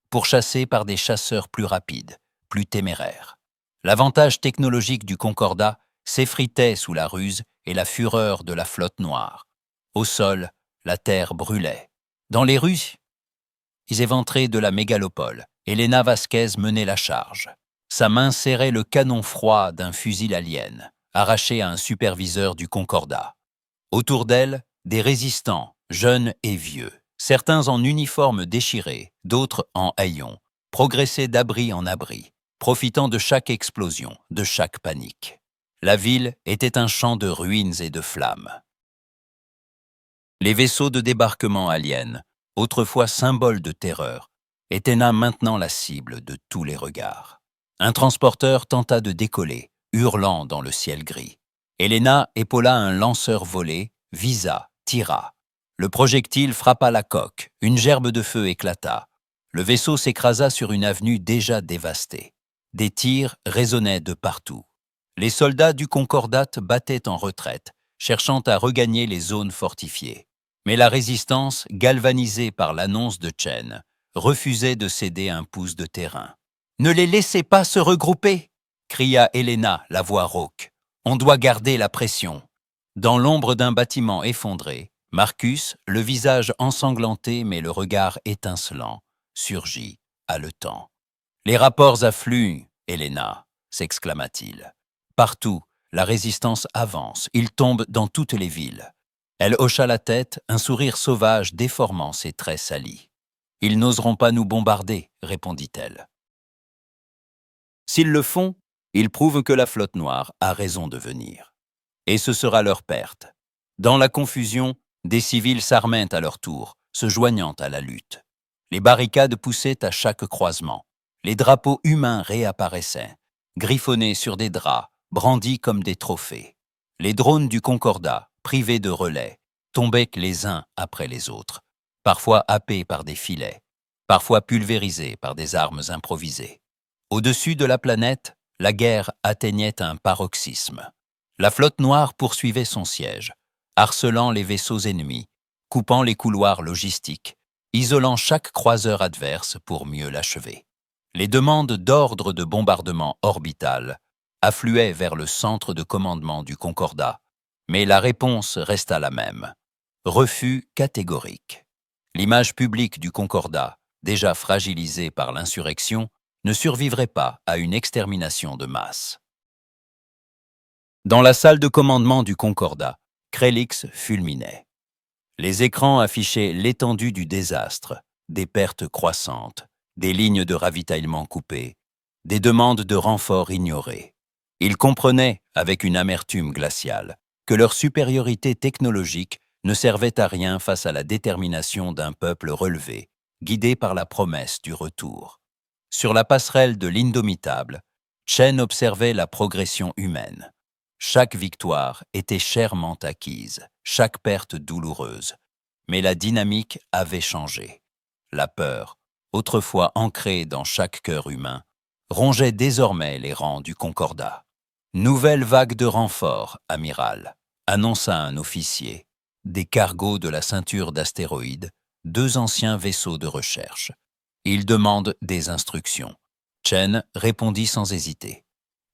Speaker 1: pourchassés par des chasseurs plus rapides, plus téméraires. L'avantage technologique du Concordat s'effritait sous la ruse et la fureur de la flotte noire. Au sol, la terre brûlait. Dans les rues, ils éventraient de la mégalopole. Elena Vasquez menait la charge. Sa main serrait le canon froid d'un fusil alien, arraché à un superviseur du Concordat. Autour d'elle, des résistants, jeunes et vieux, certains en uniforme déchiré, d'autres en haillons, progressaient d'abri en abri, profitant de chaque explosion, de chaque panique. La ville était un champ de ruines et de flammes. Les vaisseaux de débarquement aliens, autrefois symboles de terreur, étaient là maintenant la cible de tous les regards. Un transporteur tenta de décoller, hurlant dans le ciel gris. Elena épaula un lanceur volé, visa, tira. Le projectile frappa la coque, une gerbe de feu éclata. Le vaisseau s'écrasa sur une avenue déjà dévastée. Des tirs résonnaient de partout. Les soldats du Concordat battaient en retraite, cherchant à regagner les zones fortifiées. Mais la résistance, galvanisée par l'annonce de Chen, refusait de céder un pouce de terrain. « Ne les laissez pas se regrouper !» cria Elena, la voix rauque. « On doit garder la pression. » Dans l'ombre d'un bâtiment effondré, Marcus, le visage ensanglanté mais le regard étincelant, surgit, haletant. « Les rapports affluent, Elena !» s'exclama-t-il. « Partout, la résistance avance, il tombe dans toutes les villes. » Elle hocha la tête, un sourire sauvage déformant ses traits salis. « Ils n'oseront pas nous bombarder, » répondit-elle. « S'ils le font, ils prouvent que la flotte noire a raison de venir. Et ce sera leur perte. » Dans la confusion, des civils s'armaient à leur tour, se joignant à la lutte. Les barricades poussaient à chaque croisement. Les drapeaux humains réapparaissaient, griffonnés sur des draps, brandis comme des trophées. Les drones du Concordat, privés de relais, tombaient les uns après les autres, parfois happés par des filets, parfois pulvérisés par des armes improvisées. Au-dessus de la planète, la guerre atteignait un paroxysme. La flotte noire poursuivait son siège, harcelant les vaisseaux ennemis, coupant les couloirs logistiques, isolant chaque croiseur adverse pour mieux l'achever. Les demandes d'ordre de bombardement orbital affluaient vers le centre de commandement du Concordat, mais la réponse resta la même. Refus catégorique. L'image publique du Concordat, déjà fragilisée par l'insurrection, ne survivrait pas à une extermination de masse. Dans la salle de commandement du Concordat, Krelix fulminait. Les écrans affichaient l'étendue du désastre, des pertes croissantes, des lignes de ravitaillement coupées, des demandes de renforts ignorées. Ils comprenaient, avec une amertume glaciale, que leur supériorité technologique ne servait à rien face à la détermination d'un peuple relevé, guidé par la promesse du retour. Sur la passerelle de l'indomitable, Chen observait la progression humaine. Chaque victoire était chèrement acquise, chaque perte douloureuse. Mais la dynamique avait changé. La peur, autrefois ancrée dans chaque cœur humain, rongeait désormais les rangs du Concordat. Nouvelle vague de renforts, amiral, annonça un officier. Des cargos de la ceinture d'astéroïdes, 2 anciens vaisseaux de recherche. Ils demandent des instructions. Chen répondit sans hésiter.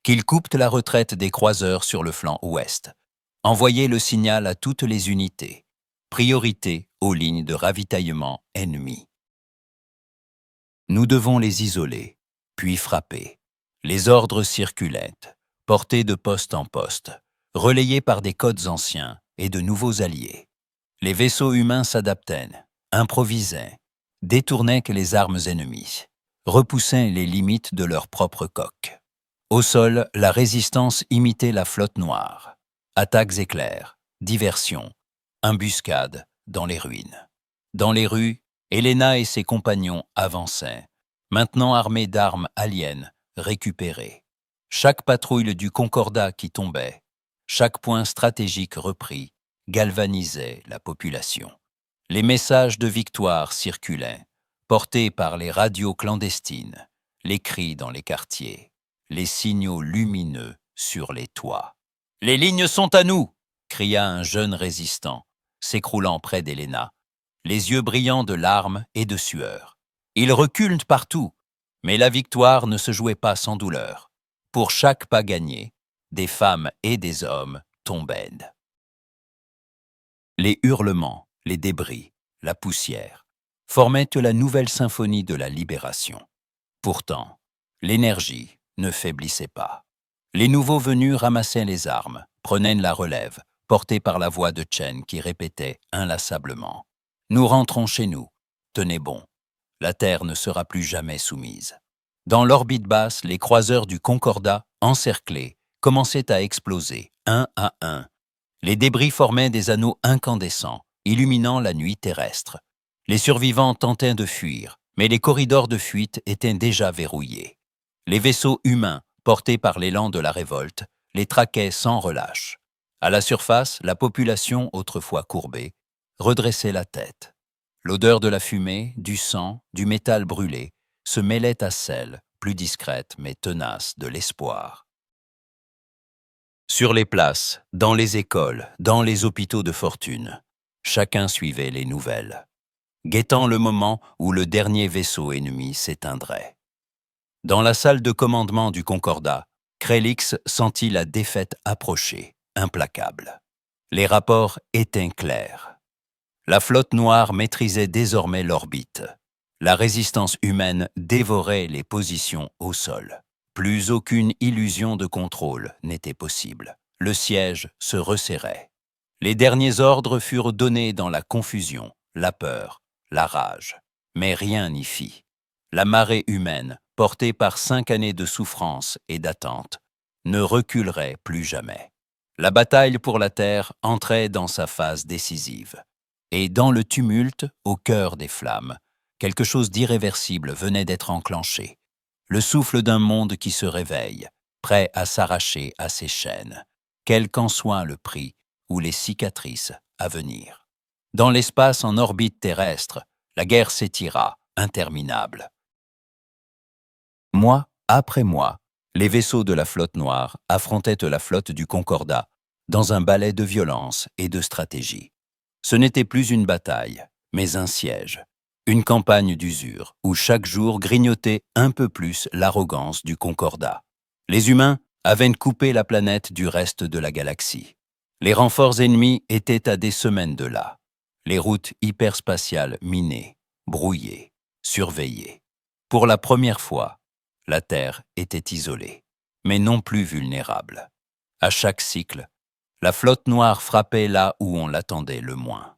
Speaker 1: Qu'ils coupent la retraite des croiseurs sur le flanc ouest. Envoyez le signal à toutes les unités. Priorité aux lignes de ravitaillement ennemies. Nous devons les isoler, puis frapper. Les ordres circulaient, portés de poste en poste, relayés par des codes anciens et de nouveaux alliés. Les vaisseaux humains s'adaptaient, improvisaient, détournaient les armes ennemies, repoussaient les limites de leur propre coque. Au sol, la résistance imitait la flotte noire. Attaques éclairs, diversions, embuscades dans les ruines. Dans les rues, Helena et ses compagnons avançaient, maintenant armés d'armes aliens récupérées. Chaque patrouille du Concordat qui tombait, chaque point stratégique repris, galvanisait la population. Les messages de victoire circulaient, portés par les radios clandestines, les cris dans les quartiers, les signaux lumineux sur les toits. « Les lignes sont à nous !» cria un jeune résistant, s'écroulant près d'Helena, les yeux brillants de larmes et de sueur. Ils reculent partout, mais la victoire ne se jouait pas sans douleur. Pour chaque pas gagné, des femmes et des hommes tombaient. Les hurlements, les débris, la poussière formaient la nouvelle symphonie de la libération. Pourtant, l'énergie ne faiblissait pas. Les nouveaux venus ramassaient les armes, prenaient la relève, portés par la voix de Chen qui répétait inlassablement « Nous rentrons chez nous, tenez bon, la Terre ne sera plus jamais soumise ». Dans l'orbite basse, les croiseurs du Concordat, encerclés, commençaient à exploser, un à un. Les débris formaient des anneaux incandescents, illuminant la nuit terrestre. Les survivants tentaient de fuir, mais les corridors de fuite étaient déjà verrouillés. Les vaisseaux humains, portés par l'élan de la révolte, les traquaient sans relâche. À la surface, la population, autrefois courbée, redressait la tête. L'odeur de la fumée, du sang, du métal brûlé se mêlait à celle, plus discrète mais tenace, de l'espoir. Sur les places, dans les écoles, dans les hôpitaux de fortune, chacun suivait les nouvelles, guettant le moment où le dernier vaisseau ennemi s'éteindrait. Dans la salle de commandement du Concordat, Krelix sentit la défaite approcher, implacable. Les rapports étaient clairs. La flotte noire maîtrisait désormais l'orbite. La résistance humaine dévorait les positions au sol. Plus aucune illusion de contrôle n'était possible. Le siège se resserrait. Les derniers ordres furent donnés dans la confusion, la peur, la rage. Mais rien n'y fit. La marée humaine, portée par 5 années de souffrance et d'attente, ne reculerait plus jamais. La bataille pour la Terre entrait dans sa phase décisive. Et dans le tumulte, au cœur des flammes, quelque chose d'irréversible venait d'être enclenché. Le souffle d'un monde qui se réveille, prêt à s'arracher à ses chaînes, quel qu'en soit le prix ou les cicatrices à venir. Dans l'espace en orbite terrestre, la guerre s'étira, interminable. Mois après mois, les vaisseaux de la flotte noire affrontaient la flotte du Concordat dans un ballet de violence et de stratégie. Ce n'était plus une bataille, mais un siège, une campagne d'usure où chaque jour grignotait un peu plus l'arrogance du Concordat. Les humains avaient coupé la planète du reste de la galaxie. Les renforts ennemis étaient à des semaines de là. Les routes hyperspatiales minées, brouillées, surveillées. Pour la première fois, la Terre était isolée, mais non plus vulnérable. À chaque cycle, la flotte noire frappait là où on l'attendait le moins.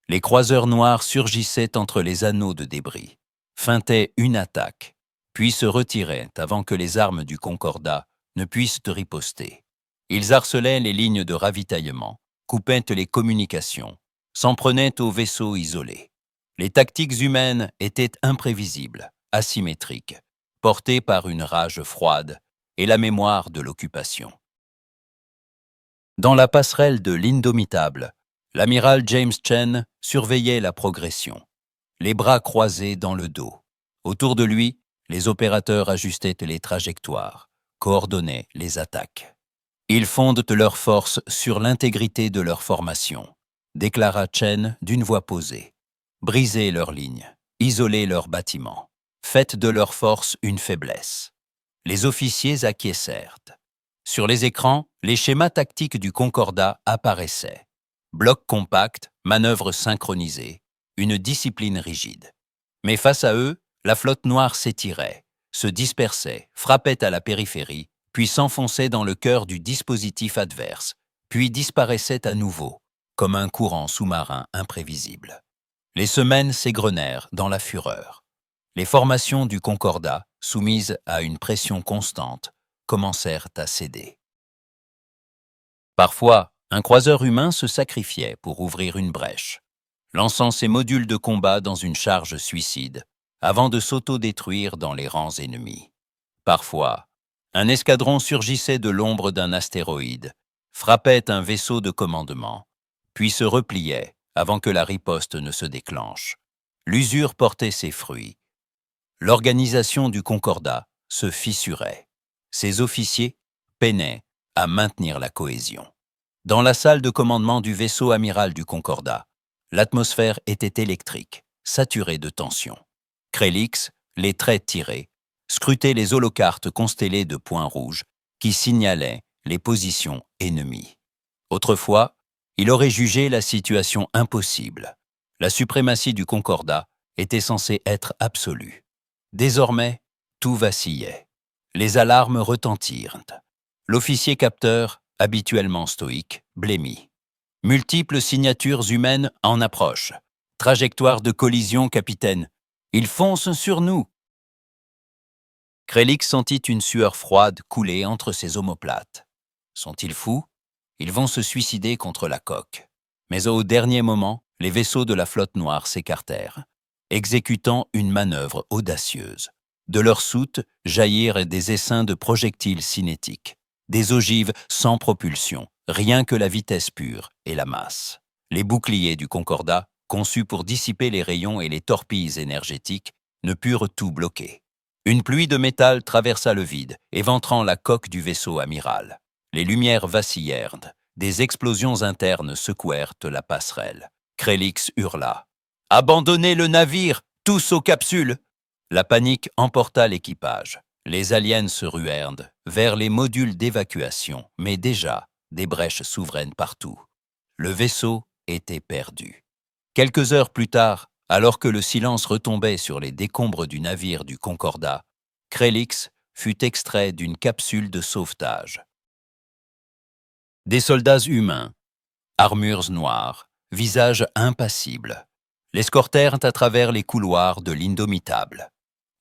Speaker 1: Les croiseurs noirs surgissaient entre les anneaux de débris, feintaient une attaque, puis se retiraient avant que les armes du Concordat ne puissent riposter. Ils harcelaient les lignes de ravitaillement, coupaient les communications, s'en prenaient aux vaisseaux isolés. Les tactiques humaines étaient imprévisibles, asymétriques, portées par une rage froide et la mémoire de l'occupation. Dans la passerelle de l'Indomitable, l'amiral James Chen surveillait la progression, les bras croisés dans le dos. Autour de lui, les opérateurs ajustaient les trajectoires, coordonnaient les attaques. Ils fondent leurs forces sur l'intégrité de leur formation, déclara Chen d'une voix posée. Brisez leurs lignes, isolez leurs bâtiments, faites de leurs forces une faiblesse. Les officiers acquiescèrent. Sur les écrans, les schémas tactiques du Concordat apparaissaient. Blocs compacts, manœuvres synchronisées, une discipline rigide. Mais face à eux, la flotte noire s'étirait, se dispersait, frappait à la périphérie, puis s'enfonçait dans le cœur du dispositif adverse, puis disparaissait à nouveau, comme un courant sous-marin imprévisible. Les semaines s'égrenèrent dans la fureur. Les formations du Concordat, soumises à une pression constante, commencèrent à céder. Parfois, un croiseur humain se sacrifiait pour ouvrir une brèche, lançant ses modules de combat dans une charge suicide, avant de s'auto-détruire dans les rangs ennemis. Parfois, un escadron surgissait de l'ombre d'un astéroïde, frappait un vaisseau de commandement, puis se repliait avant que la riposte ne se déclenche. L'usure portait ses fruits. L'organisation du Concordat se fissurait. Ses officiers peinaient à maintenir la cohésion. Dans la salle de commandement du vaisseau amiral du Concordat, l'atmosphère était électrique, saturée de tension. Krélix, les traits tirés, scrutait les holocartes constellées de points rouges qui signalaient les positions ennemies. Autrefois, il aurait jugé la situation impossible. La suprématie du Concordat était censée être absolue. Désormais, tout vacillait. Les alarmes retentirent. L'officier capteur, habituellement stoïque, blêmit. Multiples signatures humaines en approche. Trajectoire de collision, capitaine. Ils foncent sur nous. Krélix sentit une sueur froide couler entre ses omoplates. Sont-ils fous? Ils vont se suicider contre la coque. Mais au dernier moment, les vaisseaux de la flotte noire s'écartèrent, exécutant une manœuvre audacieuse. De leurs soutes jaillirent des essaims de projectiles cinétiques, des ogives sans propulsion, rien que la vitesse pure et la masse. Les boucliers du Concordat, conçus pour dissiper les rayons et les torpilles énergétiques, ne purent tout bloquer. Une pluie de métal traversa le vide, éventrant la coque du vaisseau amiral. Les lumières vacillèrent, des explosions internes secouèrent la passerelle. Krélix hurla. « Abandonnez le navire, tous aux capsules !» La panique emporta l'équipage. Les aliens se ruèrent vers les modules d'évacuation, mais déjà, des brèches s'ouvraient partout. Le vaisseau était perdu. Quelques heures plus tard, alors que le silence retombait sur les décombres du navire du Concordat, Krélix fut extrait d'une capsule de sauvetage. Des soldats humains, armures noires, visages impassibles, l'escortèrent à travers les couloirs de l'Indomitable.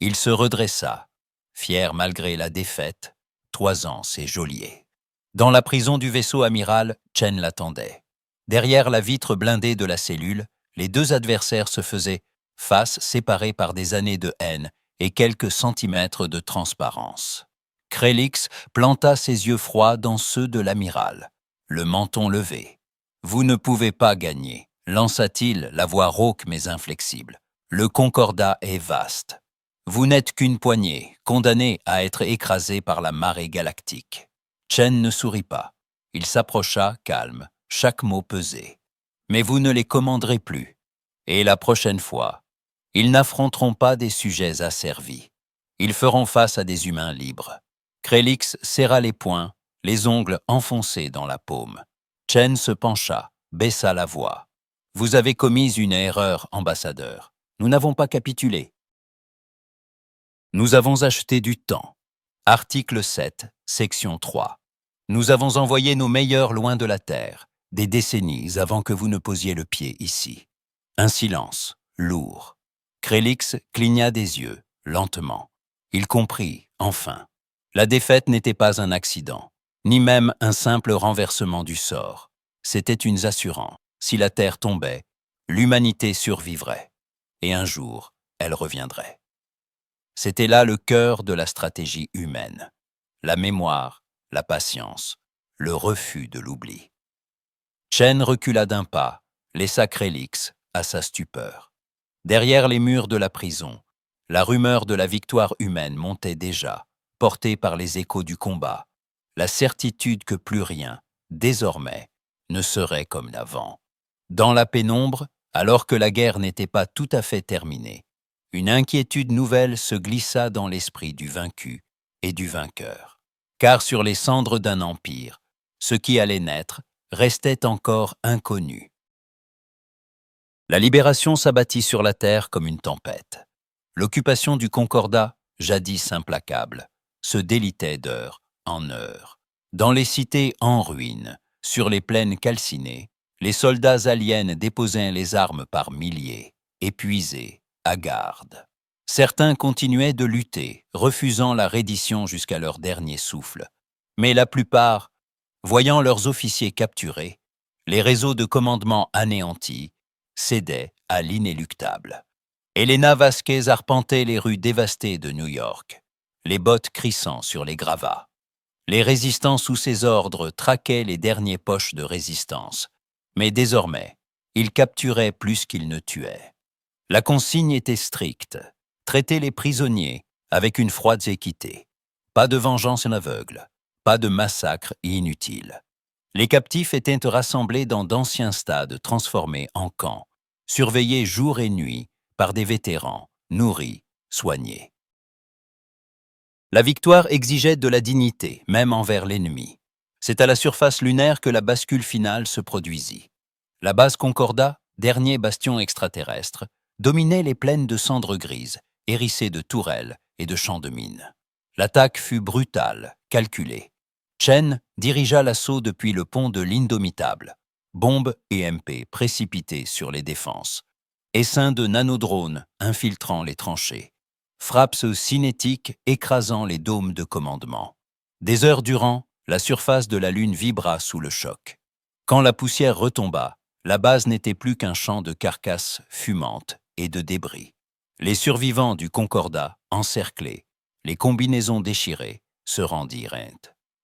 Speaker 1: Il se redressa, fier malgré la défaite, toisant ses geôliers. Dans la prison du vaisseau amiral, Chen l'attendait. Derrière la vitre blindée de la cellule, les deux adversaires se faisaient face séparés par des années de haine et quelques centimètres de transparence. Krélix planta ses yeux froids dans ceux de l'amiral, le menton levé. « Vous ne pouvez pas gagner », lança-t-il, la voix rauque mais inflexible. « Le Concordat est vaste. Vous n'êtes qu'une poignée, condamnée à être écrasée par la marée galactique. » Chen ne sourit pas. Il s'approcha, calme, chaque mot pesé. « Mais vous ne les commanderez plus. Et la prochaine fois, ils n'affronteront pas des sujets asservis. Ils feront face à des humains libres. » Krélix serra les poings, les ongles enfoncés dans la paume. Chen se pencha, baissa la voix. « Vous avez commis une erreur, ambassadeur. Nous n'avons pas capitulé. Nous avons acheté du temps. » Article 7, section 3. Nous avons envoyé nos meilleurs loin de la Terre, des décennies avant que vous ne posiez le pied ici. Un silence, lourd. Krélix cligna des yeux, lentement. Il comprit, enfin. La défaite n'était pas un accident, ni même un simple renversement du sort. C'était une assurance. Si la Terre tombait, l'humanité survivrait. Et un jour, elle reviendrait. C'était là le cœur de la stratégie humaine. La mémoire, la patience, le refus de l'oubli. Chen recula d'un pas, laissa Krélix, à sa stupeur. Derrière les murs de la prison, la rumeur de la victoire humaine montait déjà, portée par les échos du combat, la certitude que plus rien, désormais, ne serait comme d'avant. Dans la pénombre, alors que la guerre n'était pas tout à fait terminée, une inquiétude nouvelle se glissa dans l'esprit du vaincu et du vainqueur. Car sur les cendres d'un empire, ce qui allait naître restait encore inconnu. La libération s'abattit sur la terre comme une tempête. L'occupation du Concordat, jadis implacable, se délitait d'heure en heure. Dans les cités en ruine, sur les plaines calcinées, les soldats aliens déposaient les armes par milliers, épuisés, hagards. Certains continuaient de lutter, refusant la reddition jusqu'à leur dernier souffle. Mais la plupart, voyant leurs officiers capturés, les réseaux de commandement anéantis, cédaient à l'inéluctable. Elena Vasquez arpentait les rues dévastées de New York, les bottes crissant sur les gravats. Les résistants sous ses ordres traquaient les derniers poches de résistance, mais désormais, ils capturaient plus qu'ils ne tuaient. La consigne était stricte, traiter les prisonniers avec une froide équité. Pas de vengeance en aveugle, pas de massacre inutile. Les captifs étaient rassemblés dans d'anciens stades transformés en camps, surveillés jour et nuit par des vétérans, nourris, soignés. La victoire exigeait de la dignité, même envers l'ennemi. C'est à la surface lunaire que la bascule finale se produisit. La base Concordat, dernier bastion extraterrestre, dominait les plaines de cendres grises, hérissées de tourelles et de champs de mines. L'attaque fut brutale, calculée. Chen dirigea l'assaut depuis le pont de l'Indomitable. Bombes et MP précipités sur les défenses. Essaims de nanodrones infiltrant les tranchées. Frappes cinétiques écrasant les dômes de commandement. Des heures durant, la surface de la Lune vibra sous le choc. Quand la poussière retomba, la base n'était plus qu'un champ de carcasses fumantes et de débris. Les survivants du Concordat, encerclés, les combinaisons déchirées, se rendirent.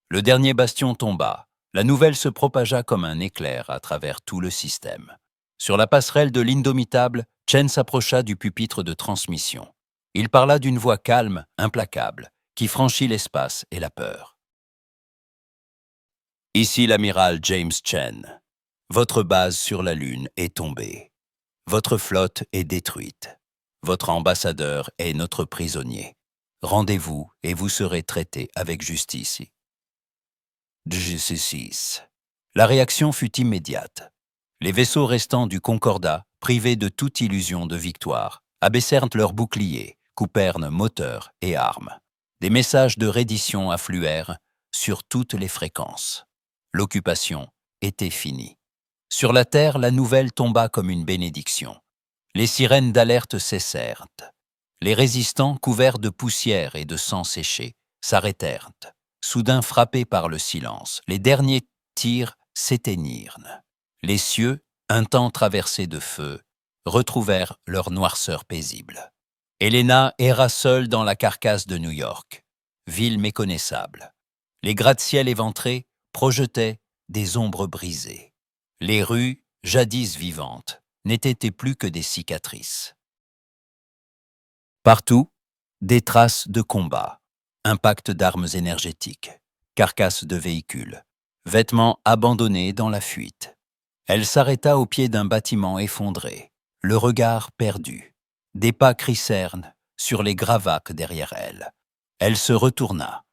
Speaker 1: Le dernier bastion tomba. La nouvelle se propagea comme un éclair à travers tout le système. Sur la passerelle de l'Indomitable, Chen s'approcha du pupitre de transmission. Il parla d'une voix calme, implacable, qui franchit l'espace et la peur. Ici l'amiral James Chen. Votre base sur la Lune est tombée. Votre flotte est détruite. Votre ambassadeur est notre prisonnier. Rendez-vous et vous serez traité avec justice. Justice. La réaction fut immédiate. Les vaisseaux restants du Concordat, privés de toute illusion de victoire, abaissèrent leurs boucliers, coupèrent moteurs et armes. Des messages de reddition affluèrent sur toutes les fréquences. L'occupation était finie. Sur la Terre, la nouvelle tomba comme une bénédiction. Les sirènes d'alerte cessèrent. Les résistants, couverts de poussière et de sang séché, s'arrêtèrent. Soudain frappés par le silence, les derniers tirs s'éteignirent. Les cieux, un temps traversés de feu, retrouvèrent leur noirceur paisible. Elena erra seule dans la carcasse de New York, ville méconnaissable. Les gratte-ciels éventrés projetaient des ombres brisées. Les rues, jadis vivantes, n'étaient plus que des cicatrices. Partout, des traces de combat, impact d'armes énergétiques, carcasses de véhicules, vêtements abandonnés dans la fuite. Elle s'arrêta au pied d'un bâtiment effondré, le regard perdu. Des pas crissèrent sur les gravaques derrière elle. Elle se retourna.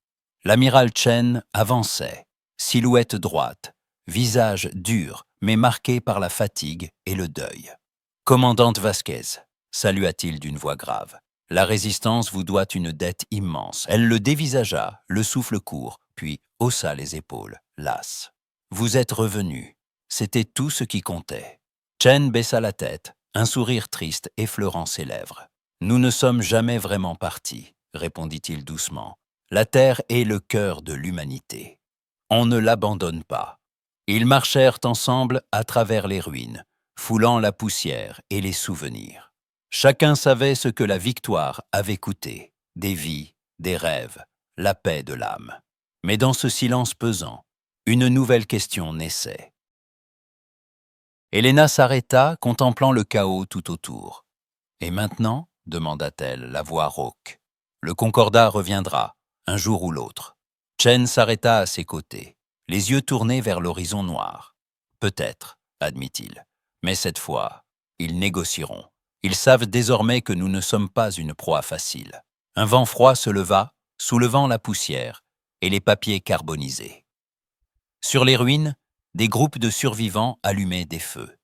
Speaker 1: L'amiral Chen avançait, silhouette droite, visage dur mais marqué par la fatigue et le deuil. « Commandante Vasquez », salua-t-il d'une voix grave. « La résistance vous doit une dette immense. » Elle le dévisagea, le souffle court, puis haussa les épaules, lasse. « Vous êtes revenu. » C'était tout ce qui comptait. Chen baissa la tête, un sourire triste effleurant ses lèvres. « Nous ne sommes jamais vraiment partis, » répondit-il doucement. « La Terre est le cœur de l'humanité. On ne l'abandonne pas. » Ils marchèrent ensemble à travers les ruines, foulant la poussière et les souvenirs. Chacun savait ce que la victoire avait coûté, des vies, des rêves, la paix de l'âme. Mais dans ce silence pesant, une nouvelle question naissait. Helena s'arrêta, contemplant le chaos tout autour. « Et maintenant ?» demanda-t-elle, la voix rauque. « Le Concordat reviendra, un jour ou l'autre. » Chen s'arrêta à ses côtés, les yeux tournés vers l'horizon noir. « Peut-être, » admit-il, « mais cette fois, ils négocieront. Ils savent désormais que nous ne sommes pas une proie facile. » Un vent froid se leva, soulevant la poussière et les papiers carbonisés. Sur les ruines, des groupes de survivants allumaient des feux.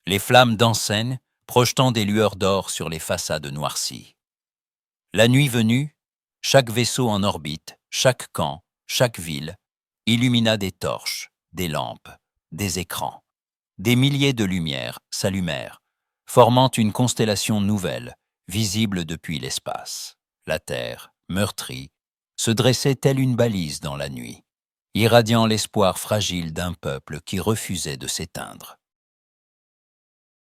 Speaker 1: Les flammes dansaient, projetant des lueurs d'or sur les façades noircies. La nuit venue, chaque vaisseau en orbite, chaque camp, chaque ville, illumina des torches, des lampes, des écrans. Des milliers de lumières s'allumèrent, formant une constellation nouvelle, visible depuis l'espace. La Terre, meurtrie, se dressait telle une balise dans la nuit, irradiant l'espoir fragile d'un peuple qui refusait de s'éteindre.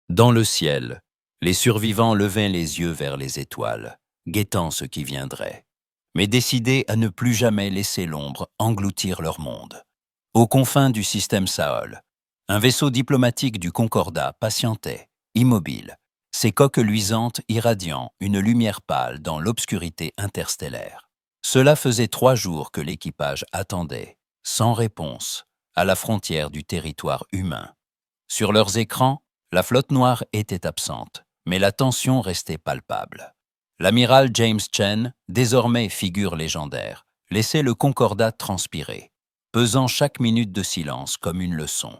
Speaker 1: Dans le ciel, les survivants levaient les yeux vers les étoiles, guettant ce qui viendrait, mais décidés à ne plus jamais laisser l'ombre engloutir leur monde. Aux confins du système Saol, un vaisseau diplomatique du Concordat patientait, immobile, ses coques luisantes irradiant une lumière pâle dans l'obscurité interstellaire. Cela faisait 3 jours que l'équipage attendait, sans réponse, à la frontière du territoire humain. Sur leurs écrans, la flotte noire était absente, mais la tension restait palpable. L'amiral James Chen, désormais figure légendaire, laissait le Concordat transpirer, pesant chaque minute de silence comme une leçon.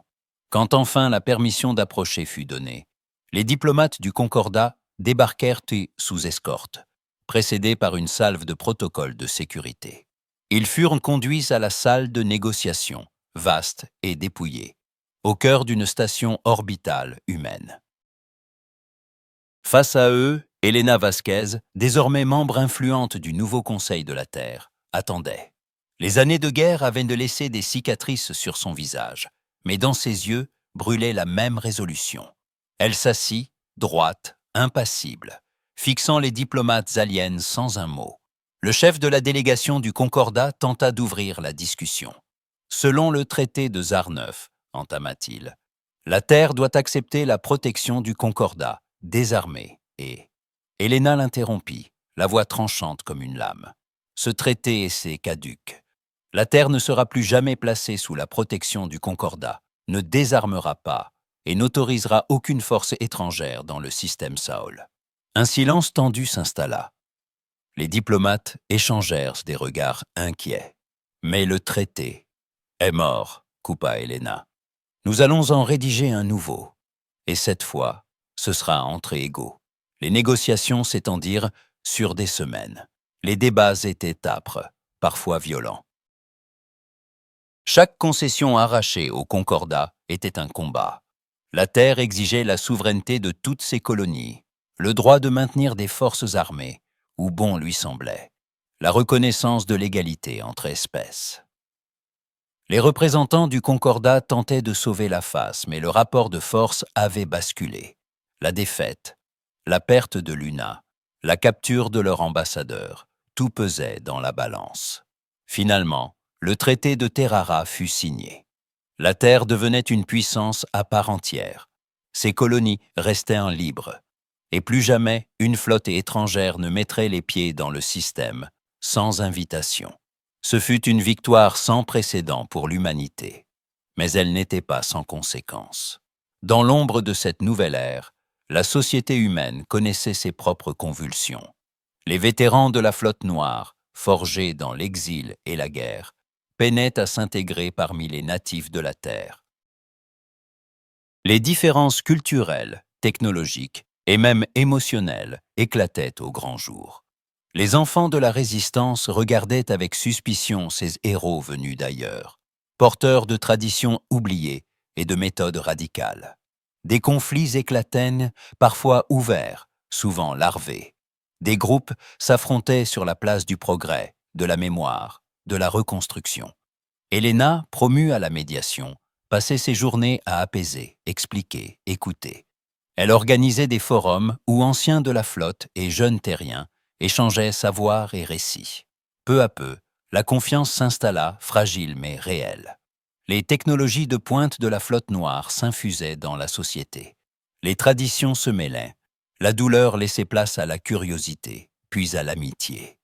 Speaker 1: Quand enfin la permission d'approcher fut donnée, les diplomates du Concordat débarquèrent sous escorte, précédés par une salve de protocoles de sécurité. Ils furent conduits à la salle de négociation, vaste et dépouillée, au cœur d'une station orbitale humaine. Face à eux, Helena Vasquez, désormais membre influente du nouveau Conseil de la Terre, attendait. Les années de guerre avaient laissé des cicatrices sur son visage, mais dans ses yeux brûlait la même résolution. Elle s'assit, droite, impassible, fixant les diplomates aliens sans un mot. Le chef de la délégation du Concordat tenta d'ouvrir la discussion. Selon le traité de Zarneuf, entama-t-il, la Terre doit accepter la protection du Concordat, désarmé, et... Helena l'interrompit, la voix tranchante comme une lame. Ce traité est caduc. La Terre ne sera plus jamais placée sous la protection du Concordat, ne désarmera pas et n'autorisera aucune force étrangère dans le système Saol. Un silence tendu s'installa. Les diplomates échangèrent des regards inquiets. Mais le traité est mort, coupa Helena. Nous allons en rédiger un nouveau. Et cette fois, ce sera entre égaux. Les négociations s'étendirent sur des semaines. Les débats étaient âpres, parfois violents. Chaque concession arrachée au Concordat était un combat. La Terre exigeait la souveraineté de toutes ses colonies, le droit de maintenir des forces armées, où bon lui semblait, la reconnaissance de l'égalité entre espèces. Les représentants du Concordat tentaient de sauver la face, mais le rapport de force avait basculé. La défaite, la perte de Luna, la capture de leur ambassadeur, tout pesait dans la balance. Finalement, le traité de Terrara fut signé. La Terre devenait une puissance à part entière. Ses colonies restaient libres. Et plus jamais, une flotte étrangère ne mettrait les pieds dans le système, sans invitation. Ce fut une victoire sans précédent pour l'humanité. Mais elle n'était pas sans conséquences. Dans l'ombre de cette nouvelle ère, la société humaine connaissait ses propres convulsions. Les vétérans de la flotte noire, forgés dans l'exil et la guerre, peinaient à s'intégrer parmi les natifs de la Terre. Les différences culturelles, technologiques et même émotionnelles éclataient au grand jour. Les enfants de la Résistance regardaient avec suspicion ces héros venus d'ailleurs, porteurs de traditions oubliées et de méthodes radicales. Des conflits éclataient, parfois ouverts, souvent larvés. Des groupes s'affrontaient sur la place du progrès, de la mémoire, de la reconstruction. Helena, promue à la médiation, passait ses journées à apaiser, expliquer, écouter. Elle organisait des forums où anciens de la flotte et jeunes terriens échangeaient savoir et récits. Peu à peu, la confiance s'installa, fragile mais réelle. Les technologies de pointe de la flotte noire s'infusaient dans la société. Les traditions se mêlaient. La douleur laissait place à la curiosité, puis à l'amitié.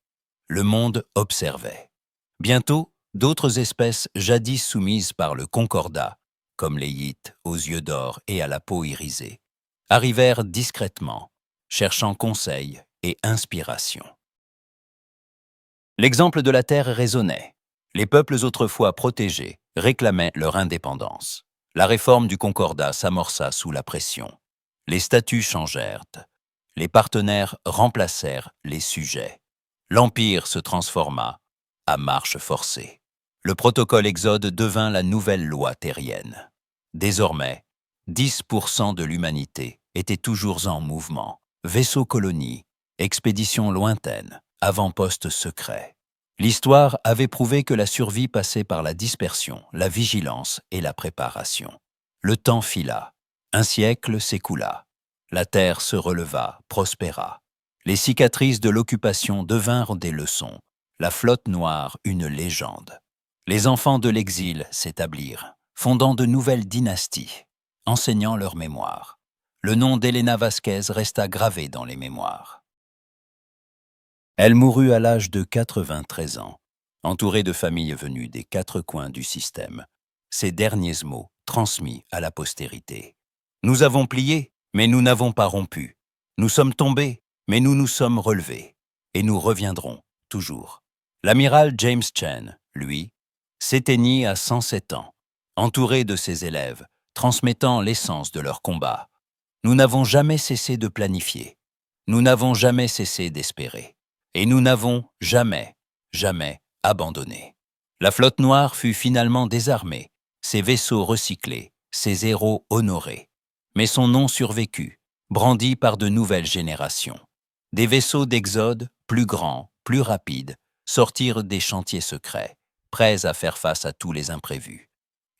Speaker 1: Le monde observait. Bientôt, d'autres espèces jadis soumises par le concordat, comme les Yites aux yeux d'or et à la peau irisée, arrivèrent discrètement, cherchant conseil et inspiration. L'exemple de la Terre résonnait. Les peuples autrefois protégés réclamaient leur indépendance. La réforme du concordat s'amorça sous la pression. Les statuts changèrent. Les partenaires remplacèrent les sujets. L'Empire se transforma à marche forcée. Le protocole Exode devint la nouvelle loi terrienne. Désormais, 10% de l'humanité était toujours en mouvement. Vaisseaux colonies, expéditions lointaines, avant-postes secrets. L'histoire avait prouvé que la survie passait par la dispersion, la vigilance et la préparation. Le temps fila. Un siècle s'écoula. La terre se releva, prospéra. Les cicatrices de l'occupation devinrent des leçons. La flotte noire, une légende. Les enfants de l'exil s'établirent, fondant de nouvelles dynasties, enseignant leur mémoire. Le nom d'Elena Vasquez resta gravé dans les mémoires. Elle mourut à l'âge de 93 ans, entourée de familles venues des quatre coins du système. Ses derniers mots transmis à la postérité. Nous avons plié, mais nous n'avons pas rompu. Nous sommes tombés, mais nous nous sommes relevés. Et nous reviendrons, toujours. L'amiral James Chen, lui, s'éteignit à 107 ans, entouré de ses élèves, transmettant l'essence de leur combat. Nous n'avons jamais cessé de planifier. Nous n'avons jamais cessé d'espérer. Et nous n'avons jamais, jamais abandonné. La flotte noire fut finalement désarmée, ses vaisseaux recyclés, ses héros honorés. Mais son nom survécut, brandi par de nouvelles générations. Des vaisseaux d'Exode, plus grands, plus rapides, sortirent des chantiers secrets, prêts à faire face à tous les imprévus.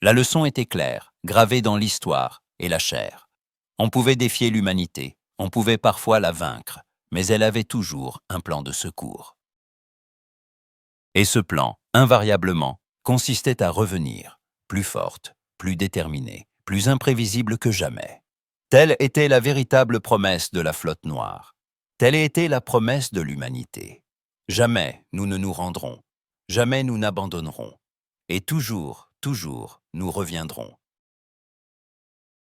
Speaker 1: La leçon était claire, gravée dans l'histoire et la chair. On pouvait défier l'humanité, on pouvait parfois la vaincre, mais elle avait toujours un plan de secours. Et ce plan, invariablement, consistait à revenir, plus forte, plus déterminée, plus imprévisible que jamais. Telle était la véritable promesse de la flotte noire. Telle était la promesse de l'humanité. Jamais nous ne nous rendrons, jamais nous n'abandonnerons. Et toujours, toujours, nous reviendrons,